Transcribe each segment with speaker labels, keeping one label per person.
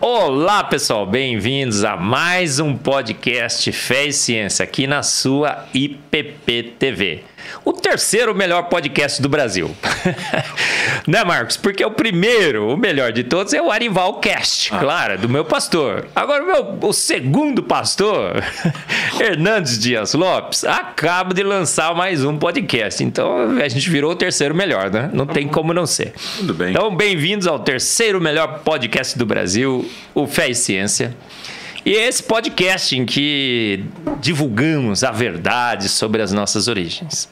Speaker 1: Olá, pessoal, bem-vindos a mais um podcast Fé e Ciência aqui na sua IPP TV. O terceiro melhor podcast do Brasil. Né, Marcos? Porque o primeiro, o melhor de todos, é o Arival Cast, claro, do meu pastor. Agora, o segundo pastor, Hernandes Dias Lopes, acaba de lançar mais um podcast. Então, a gente virou o terceiro melhor, né? Não tem como não ser.
Speaker 2: Tudo bem.
Speaker 1: Então, bem-vindos ao terceiro melhor podcast do Brasil, o Fé e Ciência. E esse podcast em que divulgamos a verdade sobre as nossas origens.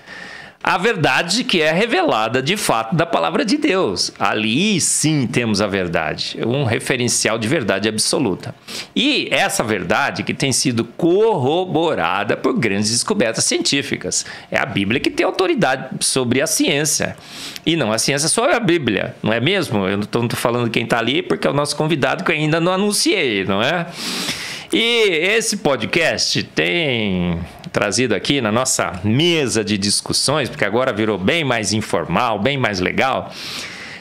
Speaker 1: A verdade que é revelada, de fato, da palavra de Deus. Ali, sim, temos a verdade. Um referencial de verdade absoluta. E essa verdade que tem sido corroborada por grandes descobertas científicas. É a Bíblia que tem autoridade sobre a ciência. E não a ciência sobre a Bíblia, não é mesmo? Eu não estou falando quem está ali porque é o nosso convidado que eu ainda não anunciei, não é? E esse podcast tem trazido aqui na nossa mesa de discussões, porque agora virou bem mais informal, bem mais legal,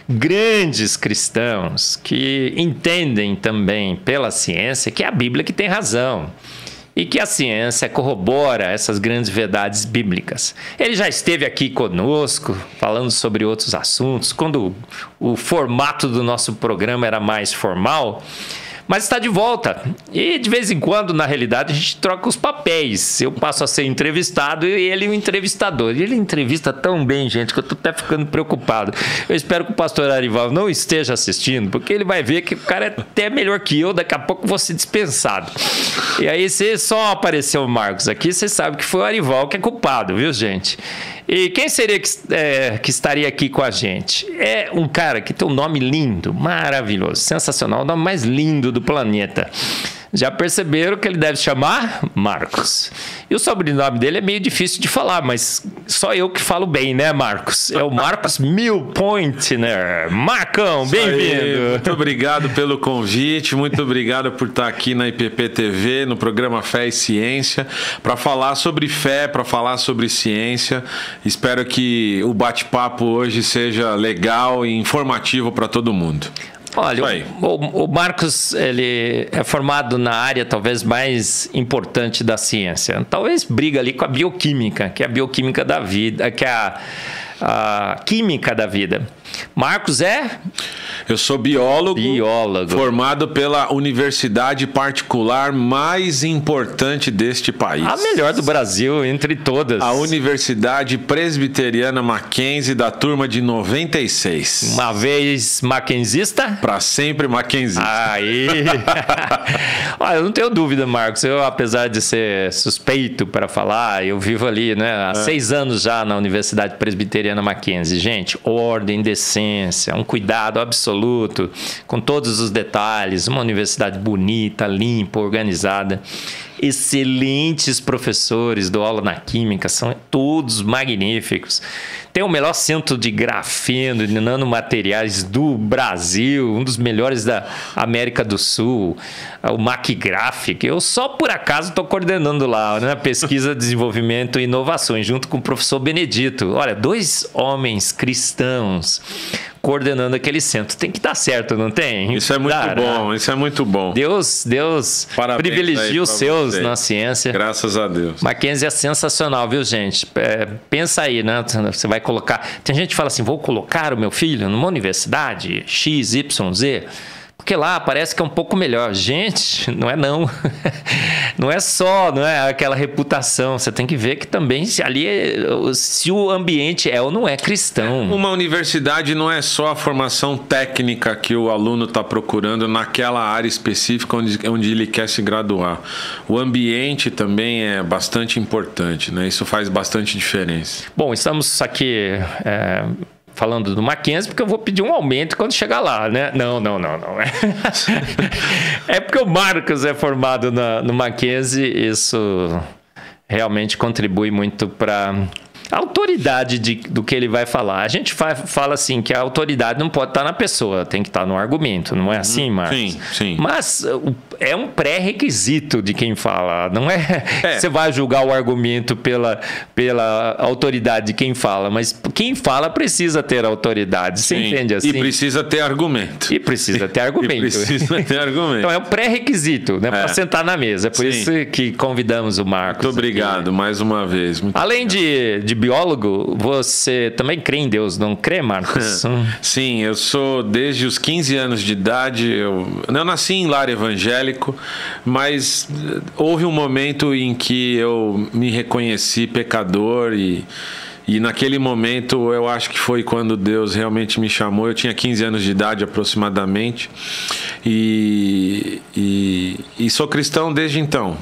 Speaker 1: grandes cristãos que entendem também pela ciência que é a Bíblia que tem razão e que a ciência corrobora essas grandes verdades bíblicas. Ele já esteve aqui conosco, falando sobre outros assuntos, quando o formato do nosso programa era mais formal, mas está de volta. E de vez em quando, na realidade, a gente troca os papéis. Eu passo a ser entrevistado e ele o entrevistador. E ele entrevista tão bem, gente, que eu estou até ficando preocupado. Eu espero que o pastor Arival não esteja assistindo, porque ele vai ver que o cara é até melhor que eu, daqui a pouco eu vou ser dispensado. E aí, se só apareceu o Marcos aqui, você sabe que foi o Arival que é culpado, viu, gente? E quem seria que estaria aqui com a gente? É um cara que tem um nome lindo, maravilhoso, sensacional, o nome mais lindo do planeta. Já perceberam que ele deve se chamar Marcos. E o sobrenome dele é meio difícil de falar, mas só eu que falo bem, né, Marcos? É o Marcos Milpointner. Marcão, bem-vindo.
Speaker 2: Muito obrigado pelo convite, muito obrigado por estar aqui na IPP TV, no programa Fé e Ciência, para falar sobre fé, para falar sobre ciência. Espero que o bate-papo hoje seja legal e informativo para todo mundo.
Speaker 1: Olha, o Marcos, ele é formado na área talvez mais importante da ciência. Talvez briga ali com a bioquímica, que é a bioquímica da vida, que é a química da vida. Marcos é?
Speaker 2: Eu sou biólogo, formado pela universidade particular mais importante deste país.
Speaker 1: A melhor do Brasil, entre todas.
Speaker 2: A Universidade Presbiteriana Mackenzie, da turma de 96.
Speaker 1: Uma vez mackenzista?
Speaker 2: Para sempre mackenzista.
Speaker 1: Aí! Olha, eu não tenho dúvida, Marcos. Eu, apesar de ser suspeito para falar, eu vivo ali, né, há 6 anos já na Universidade Presbiteriana Mackenzie. Gente, ordem, decência, um cuidado absoluto com todos os detalhes, uma universidade bonita, limpa, organizada, excelentes professores, dou aula na química, são todos magníficos. Tem o melhor centro de grafeno, de nanomateriais do Brasil, um dos melhores da América do Sul, o MacGraphic. Eu só por acaso estou coordenando lá, né? Pesquisa, desenvolvimento e inovações, junto com o professor Benedito. Olha, 2 homens cristãos coordenando aquele centro. Tem que dar certo, não tem?
Speaker 2: Isso é muito bom, isso é muito bom.
Speaker 1: Deus privilegia os seus na ciência.
Speaker 2: Graças a Deus.
Speaker 1: Mackenzie é sensacional, viu, gente? Pensa aí, né? Você vai colocar... Tem gente que fala assim, vou colocar o meu filho numa universidade X, Y, Z... Porque lá parece que é um pouco melhor. Gente, não é não. Não é só, não é aquela reputação. Você tem que ver que também se o ambiente é ou não é cristão.
Speaker 2: Uma universidade não é só a formação técnica que o aluno está procurando naquela área específica onde ele quer se graduar. O ambiente também é bastante importante, né? Isso faz bastante diferença.
Speaker 1: Bom, estamos aqui... falando do Mackenzie, porque eu vou pedir um aumento quando chegar lá, né? Não. É porque o Marcos é formado no Mackenzie, isso realmente contribui muito para a autoridade do que ele vai falar. A gente fala assim que a autoridade não pode estar na pessoa, tem que estar no argumento, não é assim, Marcos?
Speaker 2: Sim.
Speaker 1: Mas é um pré-requisito de quem fala. Não é você vai julgar o argumento pela autoridade de quem fala, mas quem fala precisa ter autoridade. Você entende assim?
Speaker 2: E precisa ter argumento.
Speaker 1: E precisa ter argumento. Então é um pré-requisito, né, para sentar na mesa. É por isso que convidamos o Marcos.
Speaker 2: Muito obrigado mais uma vez.
Speaker 1: Além de biólogo, você também crê em Deus, não crê, Marcos?
Speaker 2: Sim, eu sou desde os 15 anos de idade. Eu nasci em lar evangélico, mas houve um momento em que eu me reconheci pecador e naquele momento eu acho que foi quando Deus realmente me chamou. Eu tinha 15 anos de idade aproximadamente e sou cristão desde então.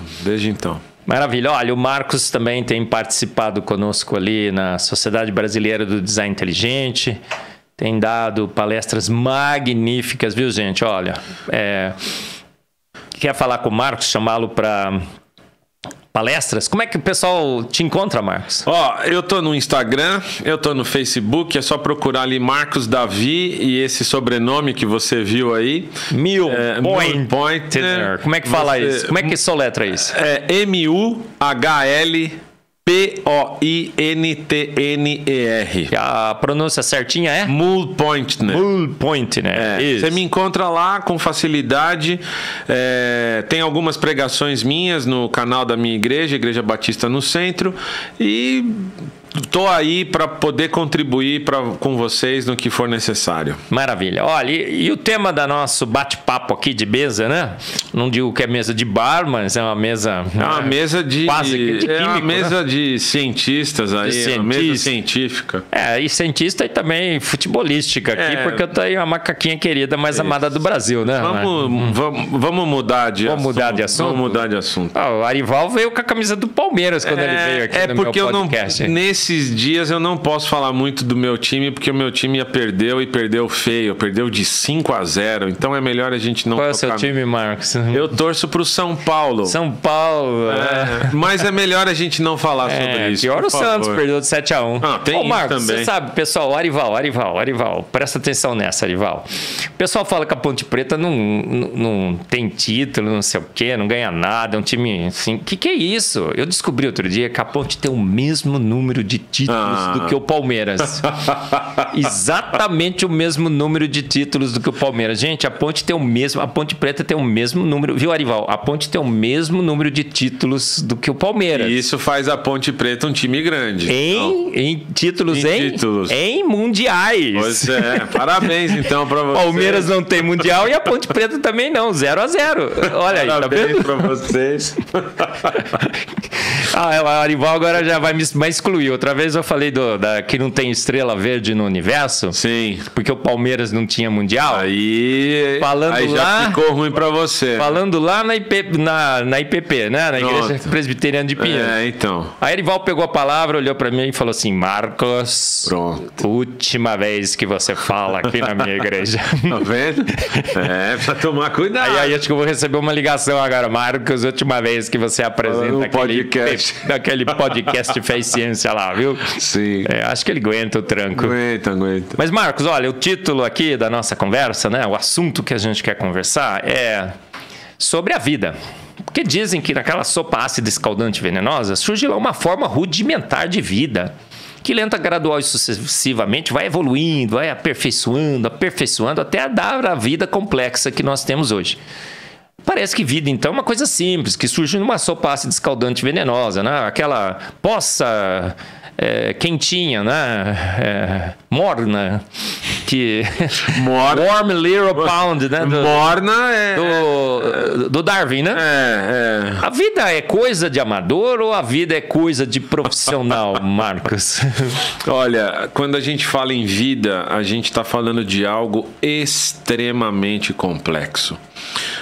Speaker 1: Maravilha. Olha, o Marcos também tem participado conosco ali na Sociedade Brasileira do Design Inteligente. Tem dado palestras magníficas, viu, gente? Olha, quer falar com o Marcos, chamá-lo para palestras? Como é que o pessoal te encontra, Marcos?
Speaker 2: Eu tô no Instagram, eu tô no Facebook, é só procurar ali Marcos Davi e esse sobrenome que você viu aí.
Speaker 1: Millpointner. Como é que fala isso? Como é que soletra isso?
Speaker 2: Mulpointner.
Speaker 1: A pronúncia certinha é?
Speaker 2: Mulpointner.
Speaker 1: Isso.
Speaker 2: Você me encontra lá com facilidade. Tem algumas pregações minhas no canal da minha igreja, Igreja Batista no Centro. E estou aí para poder contribuir com vocês no que for necessário.
Speaker 1: Maravilha. Olha, e o tema da nosso bate-papo aqui de mesa, né? Não digo que é mesa de bar, mas é uma mesa...
Speaker 2: É uma mesa de...
Speaker 1: Quase de químico,
Speaker 2: uma mesa de cientistas aí, uma mesa científica.
Speaker 1: E cientista e também futebolística aqui, porque eu tenho a macaquinha querida mais amada do Brasil, né?
Speaker 2: Vamos mudar de assunto. Vamos mudar de assunto.
Speaker 1: O Arival veio com a camisa do Palmeiras quando ele veio aqui no meu podcast.
Speaker 2: Nesses dias eu não posso falar muito do meu time, porque o meu time perdeu e perdeu feio. Perdeu de 5-0. Então é melhor a gente não...
Speaker 1: Qual é o seu time, Marcos?
Speaker 2: Eu torço pro São Paulo.
Speaker 1: São Paulo.
Speaker 2: Mas é melhor a gente não falar sobre isso.
Speaker 1: Pior o Santos, perdeu de 7-1.
Speaker 2: Tem
Speaker 1: Marcos,
Speaker 2: isso também.
Speaker 1: Você sabe, pessoal, Arival, presta atenção nessa, Arival. O pessoal fala que a Ponte Preta não tem título, não sei o quê, não ganha nada, é um time assim. O que é isso? Eu descobri outro dia que a Ponte tem o mesmo número de títulos do que o Palmeiras. Exatamente o mesmo número de títulos do que o Palmeiras. Gente, a Ponte Preta tem o mesmo número, viu, Arival? A Ponte tem o mesmo número de títulos do que o Palmeiras.
Speaker 2: E isso faz a Ponte Preta um time grande.
Speaker 1: Em títulos. Em mundiais.
Speaker 2: Pois é, parabéns então pra vocês.
Speaker 1: Palmeiras não tem mundial e a Ponte Preta também não, 0-0. Olha aí, tá vendo?
Speaker 2: Parabéns pra vocês.
Speaker 1: O Arival agora já vai me excluir. Outra vez eu falei que não tem estrela verde no universo.
Speaker 2: Sim.
Speaker 1: Porque o Palmeiras não tinha mundial.
Speaker 2: Aí já ficou ruim pra você.
Speaker 1: Falando lá na IPP, né? Na Igreja Presbiteriana de Pinheiros.
Speaker 2: Então.
Speaker 1: Aí Arival pegou a palavra, olhou pra mim e falou assim: Marcos,
Speaker 2: pronto.
Speaker 1: Última vez que você fala aqui na minha igreja.
Speaker 2: Tá vendo? Precisa tomar cuidado.
Speaker 1: Aí acho que eu vou receber uma ligação agora. Marcos, última vez que você apresenta aquele podcast Fé e Ciência lá, viu?
Speaker 2: Sim.
Speaker 1: Acho que ele aguenta o tranco.
Speaker 2: Aguenta.
Speaker 1: Mas, Marcos, olha, o título aqui da nossa conversa, né? O assunto que a gente quer conversar é sobre a vida. Porque dizem que naquela sopa ácida, escaldante e venenosa surge lá uma forma rudimentar de vida, que lenta, gradual e sucessivamente vai evoluindo, vai aperfeiçoando, até dar a vida complexa que nós temos hoje. Parece que vida, então, é uma coisa simples, que surge numa sopa ácida, escaldante e venenosa, né? Aquela poça quentinha, né? Morna, que... Warm Little Pound, né?
Speaker 2: Morna
Speaker 1: do Darwin, né? A vida é coisa de amador ou a vida é coisa de profissional, Marcos?
Speaker 2: Olha, quando a gente fala em vida, a gente está falando de algo extremamente complexo.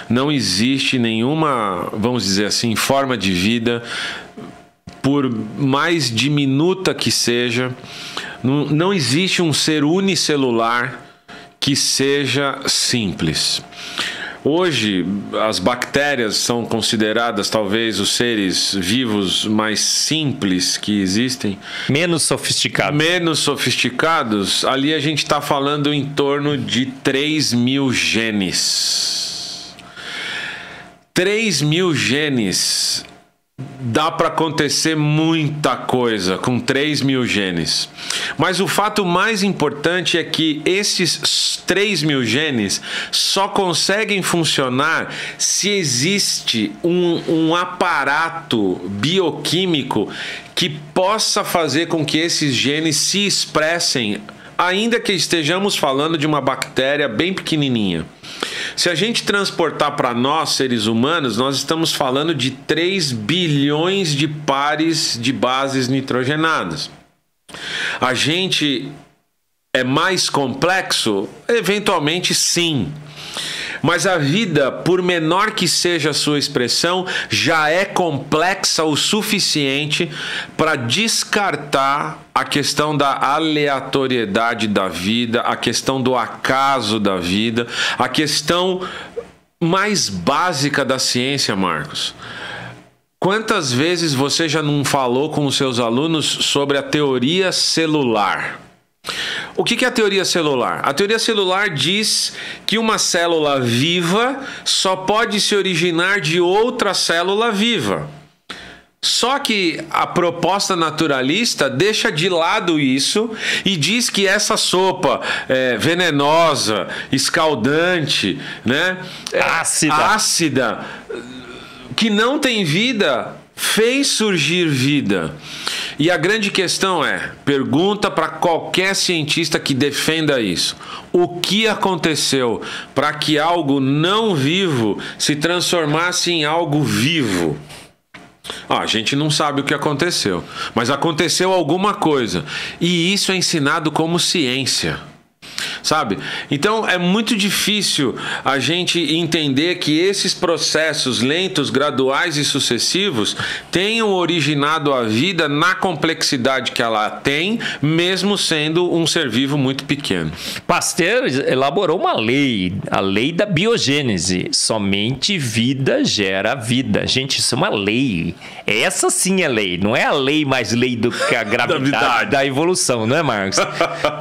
Speaker 2: Não existe nenhuma, vamos dizer assim, forma de vida, por mais diminuta que seja, não existe um ser unicelular que seja simples. Hoje, as bactérias são consideradas talvez os seres vivos mais simples que existem.
Speaker 1: Menos sofisticados. Ali a gente está falando em torno de 3.000 genes.
Speaker 2: 3.000 genes. Dá para acontecer muita coisa com 3.000 genes. Mas o fato mais importante é que esses 3.000 genes só conseguem funcionar se existe um aparato bioquímico que possa fazer com que esses genes se expressem, ainda que estejamos falando de uma bactéria bem pequenininha. Se a gente transportar para nós, seres humanos, nós estamos falando de 3 bilhões de pares de bases nitrogenadas. A gente é mais complexo? Eventualmente sim. Mas a vida, por menor que seja a sua expressão, já é complexa o suficiente para descartar a questão da aleatoriedade da vida, a questão do acaso da vida, a questão mais básica da ciência, Marcos. Quantas vezes você já não falou com os seus alunos sobre a teoria celular? O que é a teoria celular? A teoria celular diz que uma célula viva só pode se originar de outra célula viva. Só que a proposta naturalista deixa de lado isso e diz que essa sopa venenosa, escaldante, né, ácida, que não tem vida, fez surgir vida. E a grande questão é, pergunta para qualquer cientista que defenda isso: o que aconteceu para que algo não vivo se transformasse em algo vivo? A gente não sabe o que aconteceu, mas aconteceu alguma coisa, e isso é ensinado como ciência. Sabe? Então é muito difícil a gente entender que esses processos lentos, graduais e sucessivos tenham originado a vida na complexidade que ela tem, mesmo sendo um ser vivo muito pequeno.
Speaker 1: Pasteur elaborou uma lei, a lei da biogênese. Somente vida gera vida. Gente, isso é uma lei. Essa sim é lei. Não é a lei mais lei do que a gravidade da evolução, não é, Marcos?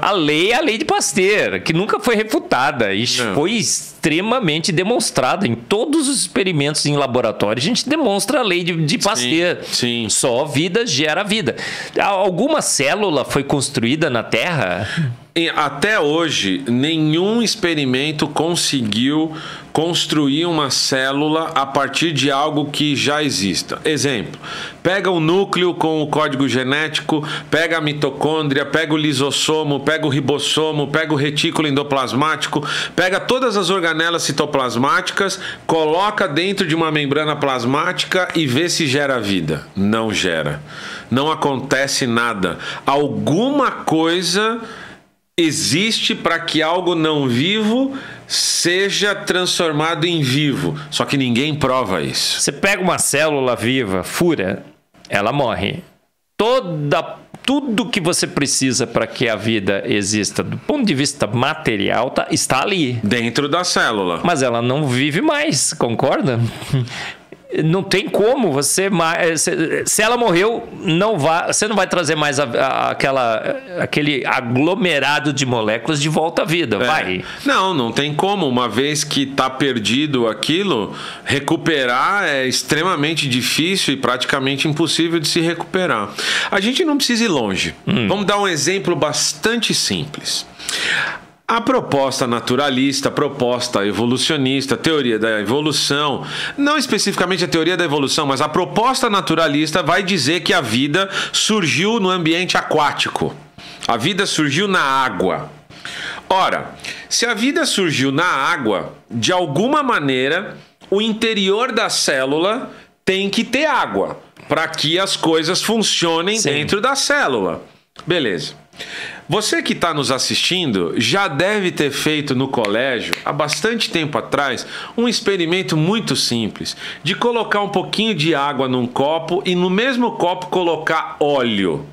Speaker 1: A lei é a lei de Pasteur, que nunca foi refutada e foi extremamente demonstrada em todos os experimentos em laboratório. A gente demonstra a lei de Pasteur.
Speaker 2: Sim.
Speaker 1: Só vida gera vida. Alguma célula foi construída na Terra?
Speaker 2: Até hoje, nenhum experimento conseguiu construir uma célula a partir de algo que já exista. Exemplo, pega o núcleo com o código genético, pega a mitocôndria, pega o lisossomo, pega o ribossomo, pega o retículo endoplasmático, pega todas as organelas citoplasmáticas, coloca dentro de uma membrana plasmática e vê se gera vida. Não gera. Não acontece nada. Alguma coisa existe para que algo não vivo seja transformado em vivo. Só que ninguém prova isso.
Speaker 1: Você pega uma célula viva, fura, ela morre. Tudo que você precisa para que a vida exista, do ponto de vista material, está ali.
Speaker 2: Dentro da célula.
Speaker 1: Mas ela não vive mais, concorda? Não tem como você... Se ela morreu, você não vai trazer mais aquele aglomerado de moléculas de volta à vida, vai?
Speaker 2: Não tem como. Uma vez que está perdido aquilo, recuperar é extremamente difícil e praticamente impossível de se recuperar. A gente não precisa ir longe. Vamos dar um exemplo bastante simples. A proposta naturalista, a proposta evolucionista, a teoria da evolução, não especificamente a teoria da evolução, mas a proposta naturalista vai dizer que a vida surgiu no ambiente aquático. A vida surgiu na água. Ora, se a vida surgiu na água, de alguma maneira, o interior da célula tem que ter água para que as coisas funcionem dentro da célula. Beleza. Você que está nos assistindo já deve ter feito no colégio, há bastante tempo atrás, um experimento muito simples de colocar um pouquinho de água num copo e no mesmo copo colocar óleo.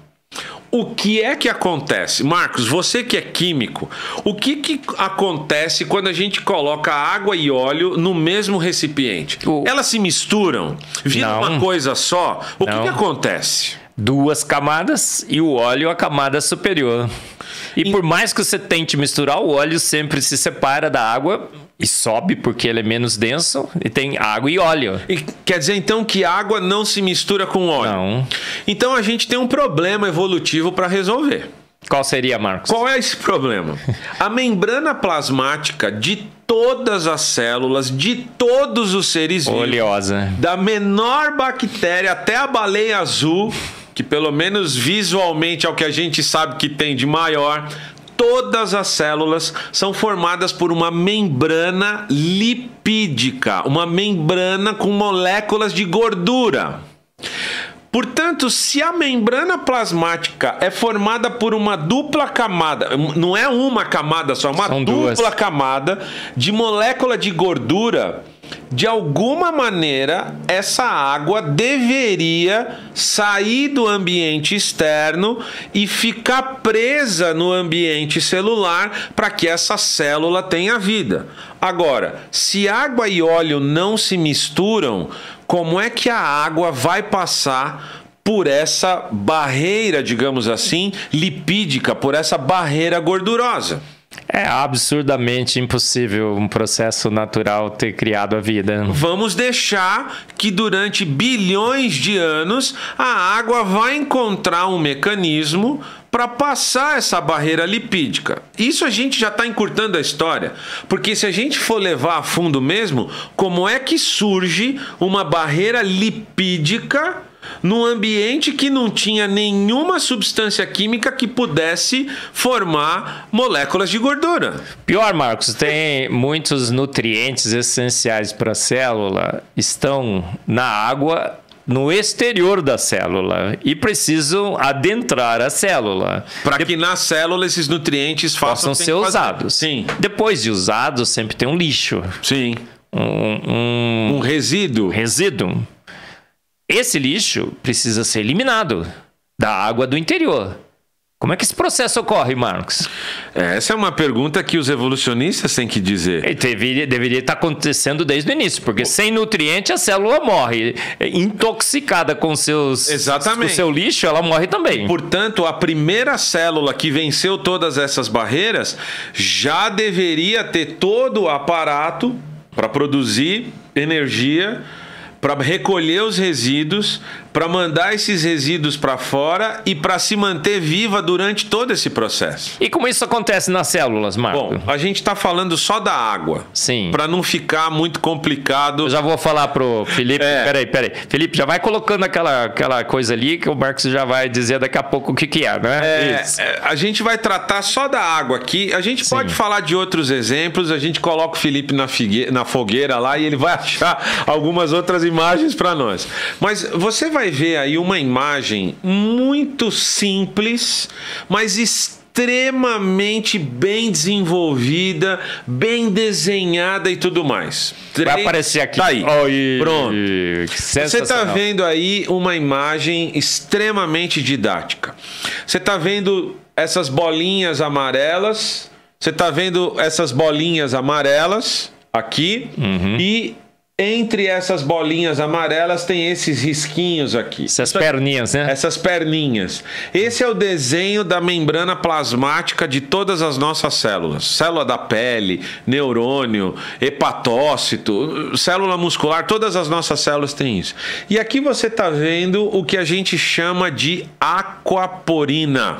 Speaker 2: O que é que acontece? Marcos, você que é químico, o que acontece quando a gente coloca água e óleo no mesmo recipiente? Elas se misturam? Vira uma coisa só? O que acontece?
Speaker 1: 2 camadas e o óleo a camada superior. E por mais que você tente misturar, o óleo sempre se separa da água e sobe porque ele é menos denso e tem água e óleo.
Speaker 2: E quer dizer então que água não se mistura com óleo?
Speaker 1: Não.
Speaker 2: Então a gente tem um problema evolutivo para resolver.
Speaker 1: Qual seria, Marcos?
Speaker 2: Qual é esse problema? A membrana plasmática de todas as células, de todos os seres vivos,
Speaker 1: Oleosa.
Speaker 2: da menor bactéria até a baleia azul, que pelo menos visualmente é o que a gente sabe que tem de maior, todas as células são formadas por uma membrana lipídica, uma membrana com moléculas de gordura. Portanto, se a membrana plasmática é formada por uma dupla camada, não é uma camada só, é uma dupla camada de molécula de gordura, de alguma maneira essa água deveria sair do ambiente externo e ficar presa no ambiente celular para que essa célula tenha vida. Agora, se água e óleo não se misturam, como é que a água vai passar por essa barreira, digamos assim, lipídica, por essa barreira gordurosa?
Speaker 1: É absurdamente impossível um processo natural ter criado a vida.
Speaker 2: Vamos deixar que durante bilhões de anos a água vai encontrar um mecanismo para passar essa barreira lipídica. Isso a gente já está encurtando a história, porque se a gente for levar a fundo mesmo, como é que surge uma barreira lipídica num ambiente que não tinha nenhuma substância química que pudesse formar moléculas de gordura?
Speaker 1: Pior, Marcos, tem muitos nutrientes essenciais para a célula estão na água no exterior da célula e precisam adentrar a célula.
Speaker 2: Para que na célula esses nutrientes
Speaker 1: possam ser usados.
Speaker 2: Sim.
Speaker 1: Depois de usados, sempre tem um lixo.
Speaker 2: Sim. Um resíduo.
Speaker 1: Resíduo. Esse lixo precisa ser eliminado da água do interior. Como é que esse processo ocorre, Marcos?
Speaker 2: Essa é uma pergunta que os evolucionistas têm que dizer.
Speaker 1: Deveria estar acontecendo desde o início, porque sem nutriente a célula morre. Intoxicada com
Speaker 2: Exatamente.
Speaker 1: com seu lixo, ela morre também.
Speaker 2: Portanto, a primeira célula que venceu todas essas barreiras já deveria ter todo o aparato para produzir energia, para recolher os resíduos, para mandar esses resíduos para fora e para se manter viva durante todo esse processo.
Speaker 1: E como isso acontece nas células, Marco?
Speaker 2: Bom, a gente está falando só da água.
Speaker 1: Sim.
Speaker 2: Para não ficar muito complicado.
Speaker 1: Eu já vou falar pro Felipe. Peraí. Felipe, já vai colocando aquela coisa ali que o Marcos já vai dizer daqui a pouco o que é, né?
Speaker 2: A gente vai tratar só da água aqui. A gente pode falar de outros exemplos. A gente coloca o Felipe na fogueira lá e ele vai achar algumas outras imagens para nós. Mas você vai ver aí uma imagem muito simples, mas extremamente bem desenvolvida, bem desenhada e tudo mais.
Speaker 1: Vai aparecer aqui.
Speaker 2: Tá aí.
Speaker 1: Oi.
Speaker 2: Pronto. Você está vendo aí uma imagem extremamente didática. Você está vendo essas bolinhas amarelas. Você está vendo essas bolinhas amarelas aqui. E entre essas bolinhas amarelas tem esses risquinhos aqui.
Speaker 1: Essas perninhas, né?
Speaker 2: Essas perninhas. Esse é o desenho da membrana plasmática de todas as nossas células. Célula da pele, neurônio, hepatócito, célula muscular, todas as nossas células têm isso. E aqui você está vendo o que a gente chama de aquaporina.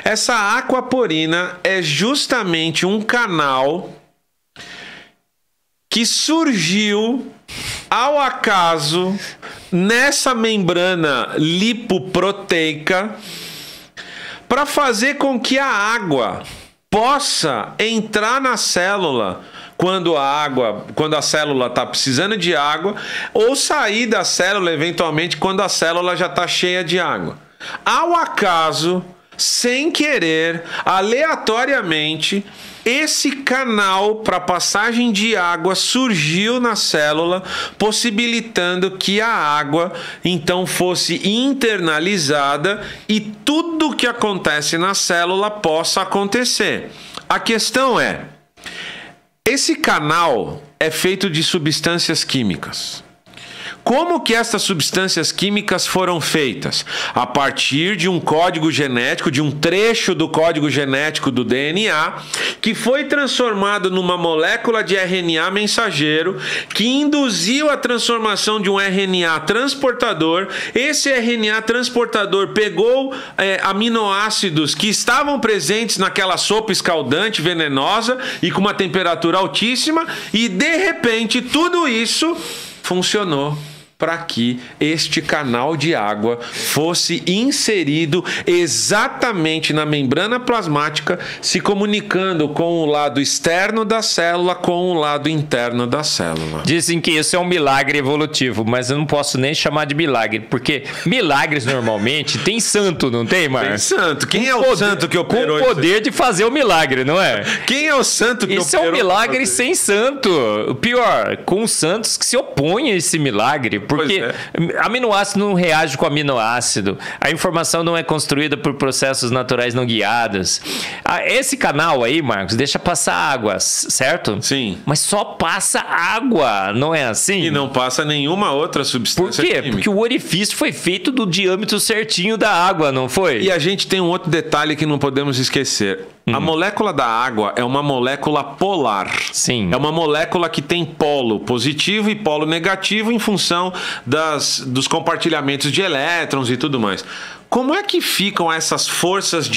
Speaker 2: Essa aquaporina é justamente um canal que surgiu ao acaso nessa membrana lipoproteica para fazer com que a água possa entrar na célula quando a célula está precisando de água, ou sair da célula eventualmente quando a célula já está cheia de água. Ao acaso, sem querer, aleatoriamente, esse canal para passagem de água surgiu na célula, possibilitando que a água então fosse internalizada e tudo que acontece na célula possa acontecer. A questão é, esse canal é feito de substâncias químicas. Como que essas substâncias químicas foram feitas? A partir de um código genético, de um trecho do código genético do DNA, que foi transformado numa molécula de RNA mensageiro, que induziu a transformação de um RNA transportador. Esse RNA transportador pegou aminoácidos que estavam presentes naquela sopa escaldante, venenosa e com uma temperatura altíssima, e de repente tudo isso funcionou para que este canal de água fosse inserido exatamente na membrana plasmática, se comunicando com o lado externo da célula com o lado interno da célula.
Speaker 1: Dizem que isso é um milagre evolutivo, mas eu não posso nem chamar de milagre, porque milagres normalmente tem santo, não tem, Marcos?
Speaker 2: Tem santo. Quem é o santo que operou
Speaker 1: isso? Com o poder de fazer o milagre, não é?
Speaker 2: Quem é o santo que
Speaker 1: isso operou? Isso é um milagre sem santo. O pior, com santos que se opõem a esse milagre. Porque aminoácido não reage com aminoácido. A informação não é construída por processos naturais não guiados. Esse canal aí, Marcos, deixa passar água, certo?
Speaker 2: Sim.
Speaker 1: Mas só passa água, não é assim?
Speaker 2: E não passa nenhuma outra substância
Speaker 1: química. Por quê?
Speaker 2: química.
Speaker 1: Porque o orifício foi feito do diâmetro certinho da água, não foi?
Speaker 2: E a gente tem um outro detalhe que não podemos esquecer. A molécula da água é uma molécula polar.
Speaker 1: Sim.
Speaker 2: É uma molécula que tem polo positivo e polo negativo em função dos compartilhamentos de elétrons e tudo mais. Como é que ficam essas forças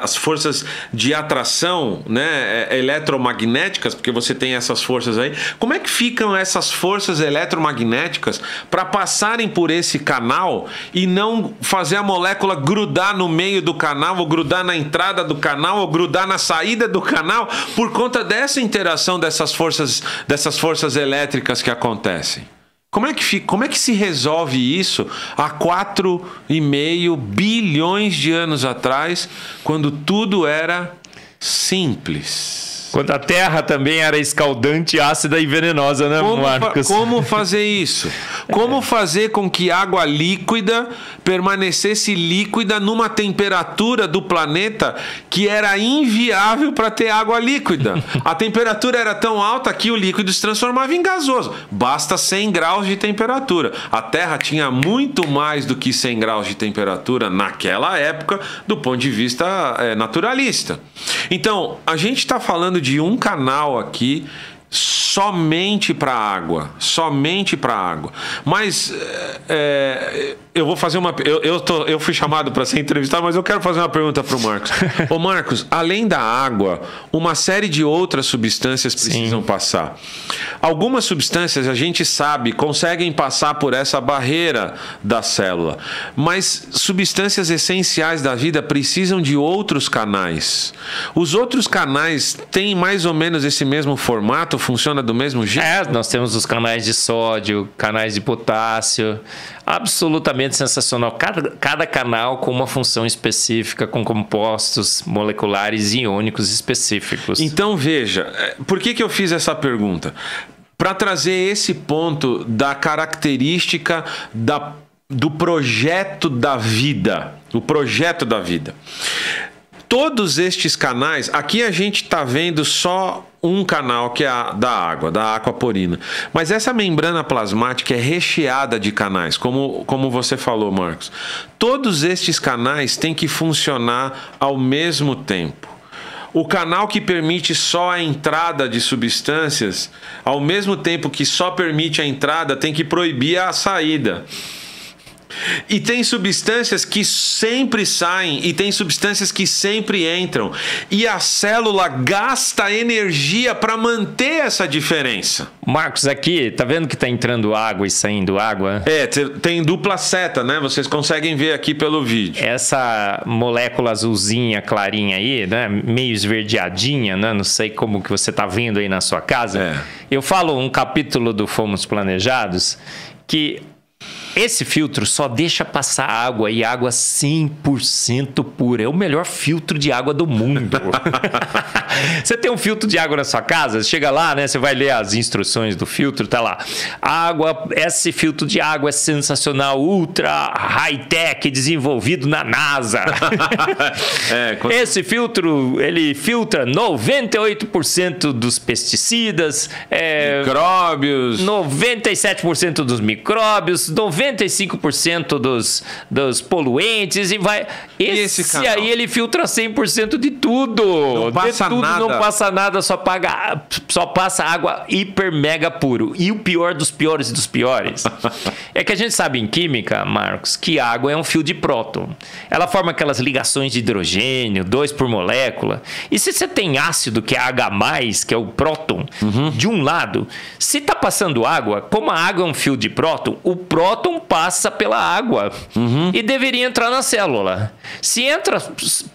Speaker 2: as forças de atração, né, eletromagnéticas, porque você tem essas forças aí. Como é que ficam essas forças eletromagnéticas para passarem por esse canal e não fazer a molécula grudar no meio do canal, ou grudar na entrada do canal, ou grudar na saída do canal, por conta dessa interação dessas forças elétricas que acontecem? Como é que se resolve isso há 4,5 bilhões de anos atrás, quando tudo era simples?
Speaker 1: Quando a Terra também era escaldante, ácida e venenosa, né, Marcos?
Speaker 2: Como fazer isso? Como fazer com que água líquida permanecesse líquida numa temperatura do planeta que era inviável para ter água líquida? A temperatura era tão alta que o líquido se transformava em gasoso. Basta 100 graus de temperatura. A Terra tinha muito mais do que 100 graus de temperatura naquela época, do ponto de vista naturalista. Então, a gente está falando de um canal aqui somente para água, mas eu vou fazer uma... Eu fui chamado para ser entrevistado, mas eu quero fazer uma pergunta para o Marcos. Ô Marcos, além da água, uma série de outras substâncias precisam passar. Algumas substâncias, a gente sabe, conseguem passar por essa barreira da célula, mas substâncias essenciais da vida precisam de outros canais. Os outros canais têm mais ou menos esse mesmo formato? Funciona do mesmo jeito?
Speaker 1: Nós temos os canais de sódio, canais de potássio, absolutamente sensacional. Cada canal com uma função específica, com compostos moleculares e iônicos específicos.
Speaker 2: Então veja, por que eu fiz essa pergunta? Para trazer esse ponto da característica do projeto da vida. O projeto da vida. Todos estes canais, aqui a gente está vendo só um canal, que é da água, da aquaporina. Mas essa membrana plasmática é recheada de canais, como você falou, Marcos. Todos estes canais têm que funcionar ao mesmo tempo. O canal que permite só a entrada de substâncias, ao mesmo tempo que só permite a entrada, tem que proibir a saída. E tem substâncias que sempre saem e tem substâncias que sempre entram. E a célula gasta energia para manter essa diferença.
Speaker 1: Marcos, aqui, tá vendo que tá entrando água e saindo água?
Speaker 2: Tem dupla seta, né? Vocês conseguem ver aqui pelo vídeo.
Speaker 1: Essa molécula azulzinha, clarinha aí, né? Meio esverdeadinha, né? Não sei como que você tá vendo aí na sua casa. Eu falo um capítulo do Fomos Planejados que... esse filtro só deixa passar água, e água 100% pura. É o melhor filtro de água do mundo. Você tem um filtro de água na sua casa, chega lá, né? Você vai ler as instruções do filtro, tá lá. Esse filtro de água é sensacional, ultra high-tech, desenvolvido na NASA. Esse filtro, ele filtra 98% dos pesticidas,
Speaker 2: micróbios,
Speaker 1: 97% dos micróbios, 95% dos poluentes e vai... Esse aí ele filtra 100% de tudo.
Speaker 2: Não passa nada.
Speaker 1: Não passa nada, só passa água hiper mega puro. E o pior dos piores dos piores é que a gente sabe em química, Marcos, que água é um fio de próton. Ela forma aquelas ligações de hidrogênio, 2 por molécula. E se você tem ácido, que é H+, que é o próton, de um lado, se tá passando água, como a água é um fio de próton, o próton passa pela água e deveria entrar na célula. Se entra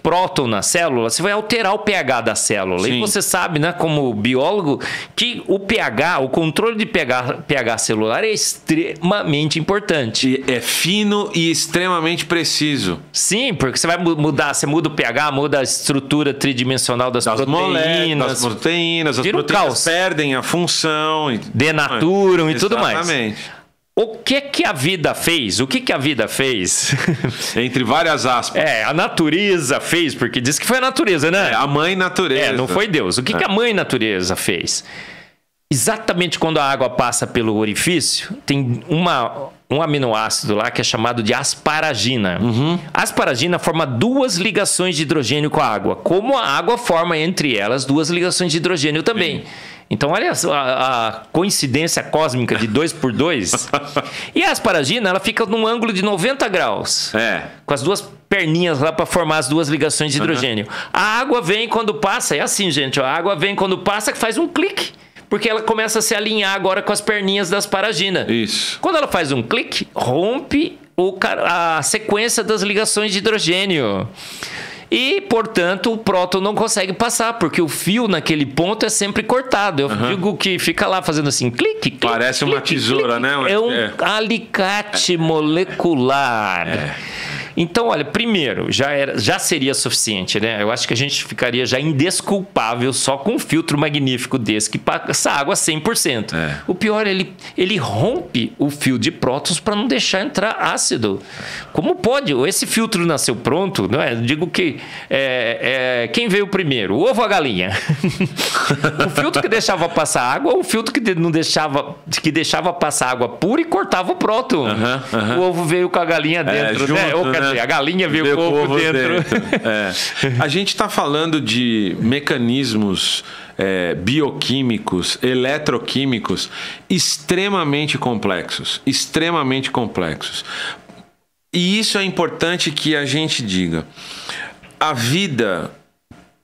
Speaker 1: próton na célula, você vai alterar o pH da célula. Sim. E você sabe, né, como biólogo, que o pH, o controle de pH celular é extremamente importante.
Speaker 2: É fino e extremamente preciso.
Speaker 1: Sim, porque você vai mudar, você muda o pH, muda a estrutura tridimensional das proteínas.
Speaker 2: As proteínas perdem a função.
Speaker 1: Denaturam e tudo mais.
Speaker 2: Exatamente.
Speaker 1: O que a vida fez? O que a vida fez?
Speaker 2: Entre várias aspas.
Speaker 1: A natureza fez, porque diz que foi a natureza, né?
Speaker 2: A mãe natureza.
Speaker 1: Não foi Deus. O que a mãe natureza fez? Exatamente quando a água passa pelo orifício, tem um aminoácido lá que é chamado de asparagina. A asparagina forma 2 ligações de hidrogênio com a água, como a água forma entre elas 2 ligações de hidrogênio também. Sim. Então, olha a coincidência cósmica de 2 por 2. E a asparagina, ela fica num ângulo de 90 graus. Com as 2 perninhas lá para formar as 2 ligações de hidrogênio. A água vem quando passa, é assim, gente. A água vem quando passa, que faz um clique. Porque ela começa a se alinhar agora com as perninhas da asparagina.
Speaker 2: Isso.
Speaker 1: Quando ela faz um clique, rompe a sequência das ligações de hidrogênio. E, portanto, o próton não consegue passar, porque o fio naquele ponto é sempre cortado. Eu digo que fica lá fazendo assim, clique, clique.
Speaker 2: Parece uma tesoura,
Speaker 1: clique.
Speaker 2: Né?
Speaker 1: É um alicate molecular. Então, olha, primeiro, já seria suficiente, né? Eu acho que a gente ficaria já indesculpável só com um filtro magnífico desse que passa água 100%. O pior, ele rompe o fio de prótons para não deixar entrar ácido. Como pode? Esse filtro nasceu pronto, não é? Eu digo que quem veio primeiro, o ovo ou a galinha? O filtro que deixava passar água ou o filtro que deixava passar água pura e cortava o próton? O ovo veio com a galinha dentro, né?
Speaker 2: Junto,
Speaker 1: A galinha veio com o ovo dentro.
Speaker 2: A gente está falando de mecanismos bioquímicos, eletroquímicos extremamente complexos. Extremamente complexos. E isso é importante que a gente diga. A vida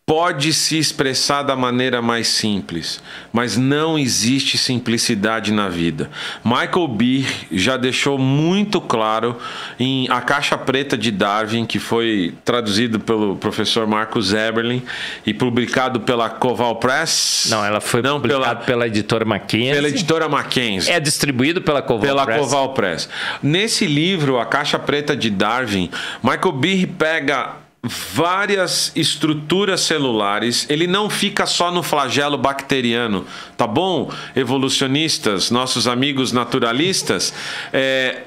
Speaker 2: pode se expressar da maneira mais simples, mas não existe simplicidade na vida. Michael Behe já deixou muito claro em A Caixa Preta de Darwin, que foi traduzido pelo professor Marcus Eberlin e publicado pela Koval Press.
Speaker 1: Não, ela foi publicada pela editora Mackenzie.
Speaker 2: Pela editora Mackenzie.
Speaker 1: É distribuído pela Koval Press.
Speaker 2: Koval Press. Nesse livro, A Caixa Preta de Darwin, Michael Behe pega várias estruturas celulares, ele não fica só no flagelo bacteriano, tá bom? Evolucionistas, nossos amigos naturalistas,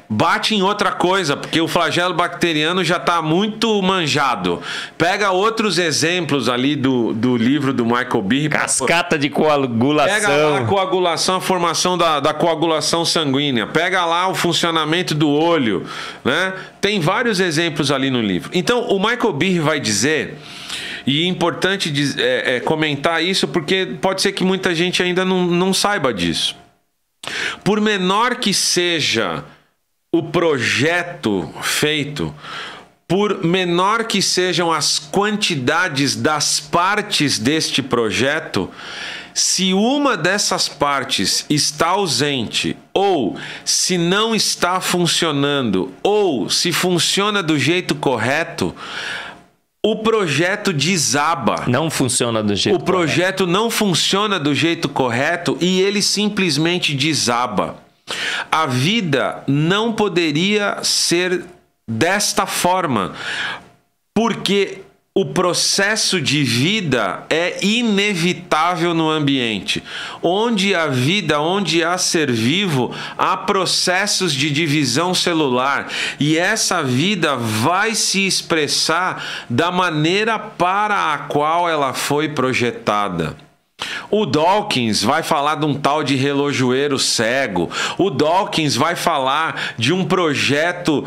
Speaker 2: bate em outra coisa, porque o flagelo bacteriano já está muito manjado. Pega outros exemplos ali do livro do Michael Behe.
Speaker 1: Cascata de coagulação.
Speaker 2: Pega lá a coagulação, a formação da coagulação sanguínea. Pega lá o funcionamento do olho, né? Tem vários exemplos ali no livro. Então, o Michael Behe vai dizer, e é importante comentar isso, porque pode ser que muita gente ainda não saiba disso. Por menor que seja o projeto feito, por menor que sejam as quantidades das partes deste projeto, se uma dessas partes está ausente, ou se não está funcionando, ou se funciona do jeito correto, o projeto desaba.
Speaker 1: Não funciona do jeito
Speaker 2: correto. O projeto não funciona do jeito correto e ele simplesmente desaba. A vida não poderia ser desta forma, porque o processo de vida é inevitável no ambiente. Onde há vida, onde há ser vivo, há processos de divisão celular. E essa vida vai se expressar da maneira para a qual ela foi projetada. O Dawkins vai falar de um tal de relojoeiro cego. O Dawkins vai falar de um projeto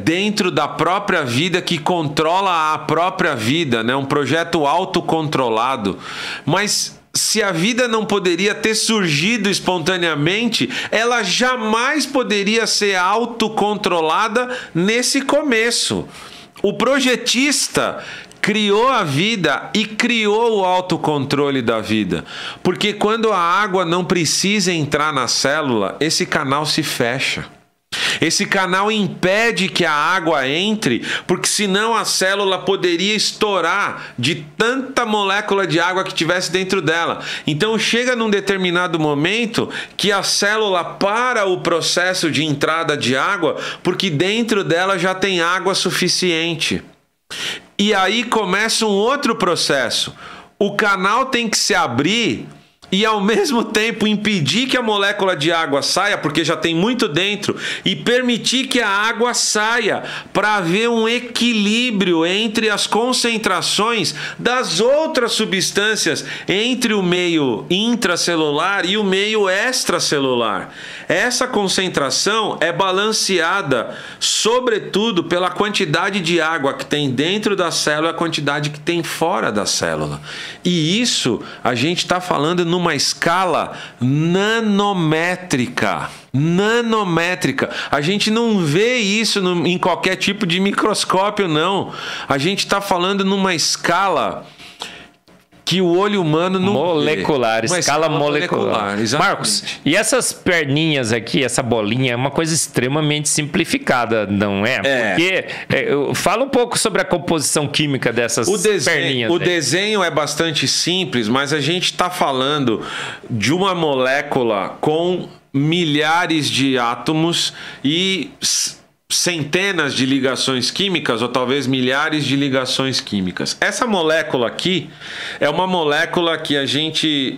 Speaker 2: dentro da própria vida que controla a própria vida, né? Um projeto autocontrolado. Mas se a vida não poderia ter surgido espontaneamente, ela jamais poderia ser autocontrolada nesse começo. O projetista criou a vida e criou o autocontrole da vida. Porque quando a água não precisa entrar na célula, esse canal se fecha. Esse canal impede que a água entre, porque senão a célula poderia estourar de tanta molécula de água que tivesse dentro dela. Então chega num determinado momento que a célula para o processo de entrada de água, porque dentro dela já tem água suficiente. E aí começa um outro processo. O canal tem que se abrir e ao mesmo tempo impedir que a molécula de água saia, porque já tem muito dentro, e permitir que a água saia para haver um equilíbrio entre as concentrações das outras substâncias entre o meio intracelular e o meio extracelular. Essa concentração é balanceada, sobretudo, pela quantidade de água que tem dentro da célula e a quantidade que tem fora da célula. E isso a gente está falando numa escala nanométrica. Nanométrica. A gente não vê isso em qualquer tipo de microscópio, não. A gente está falando numa escala que o olho humano não
Speaker 1: molecular,
Speaker 2: vê.
Speaker 1: escala molecular. Marcos, e essas perninhas aqui, essa bolinha, é uma coisa extremamente simplificada, não é? Porque fala um pouco sobre a composição química dessas perninhas.
Speaker 2: O desenho é bastante simples, mas a gente está falando de uma molécula com milhares de átomos e centenas de ligações químicas, ou talvez milhares de ligações químicas. Essa molécula aqui é uma molécula que a gente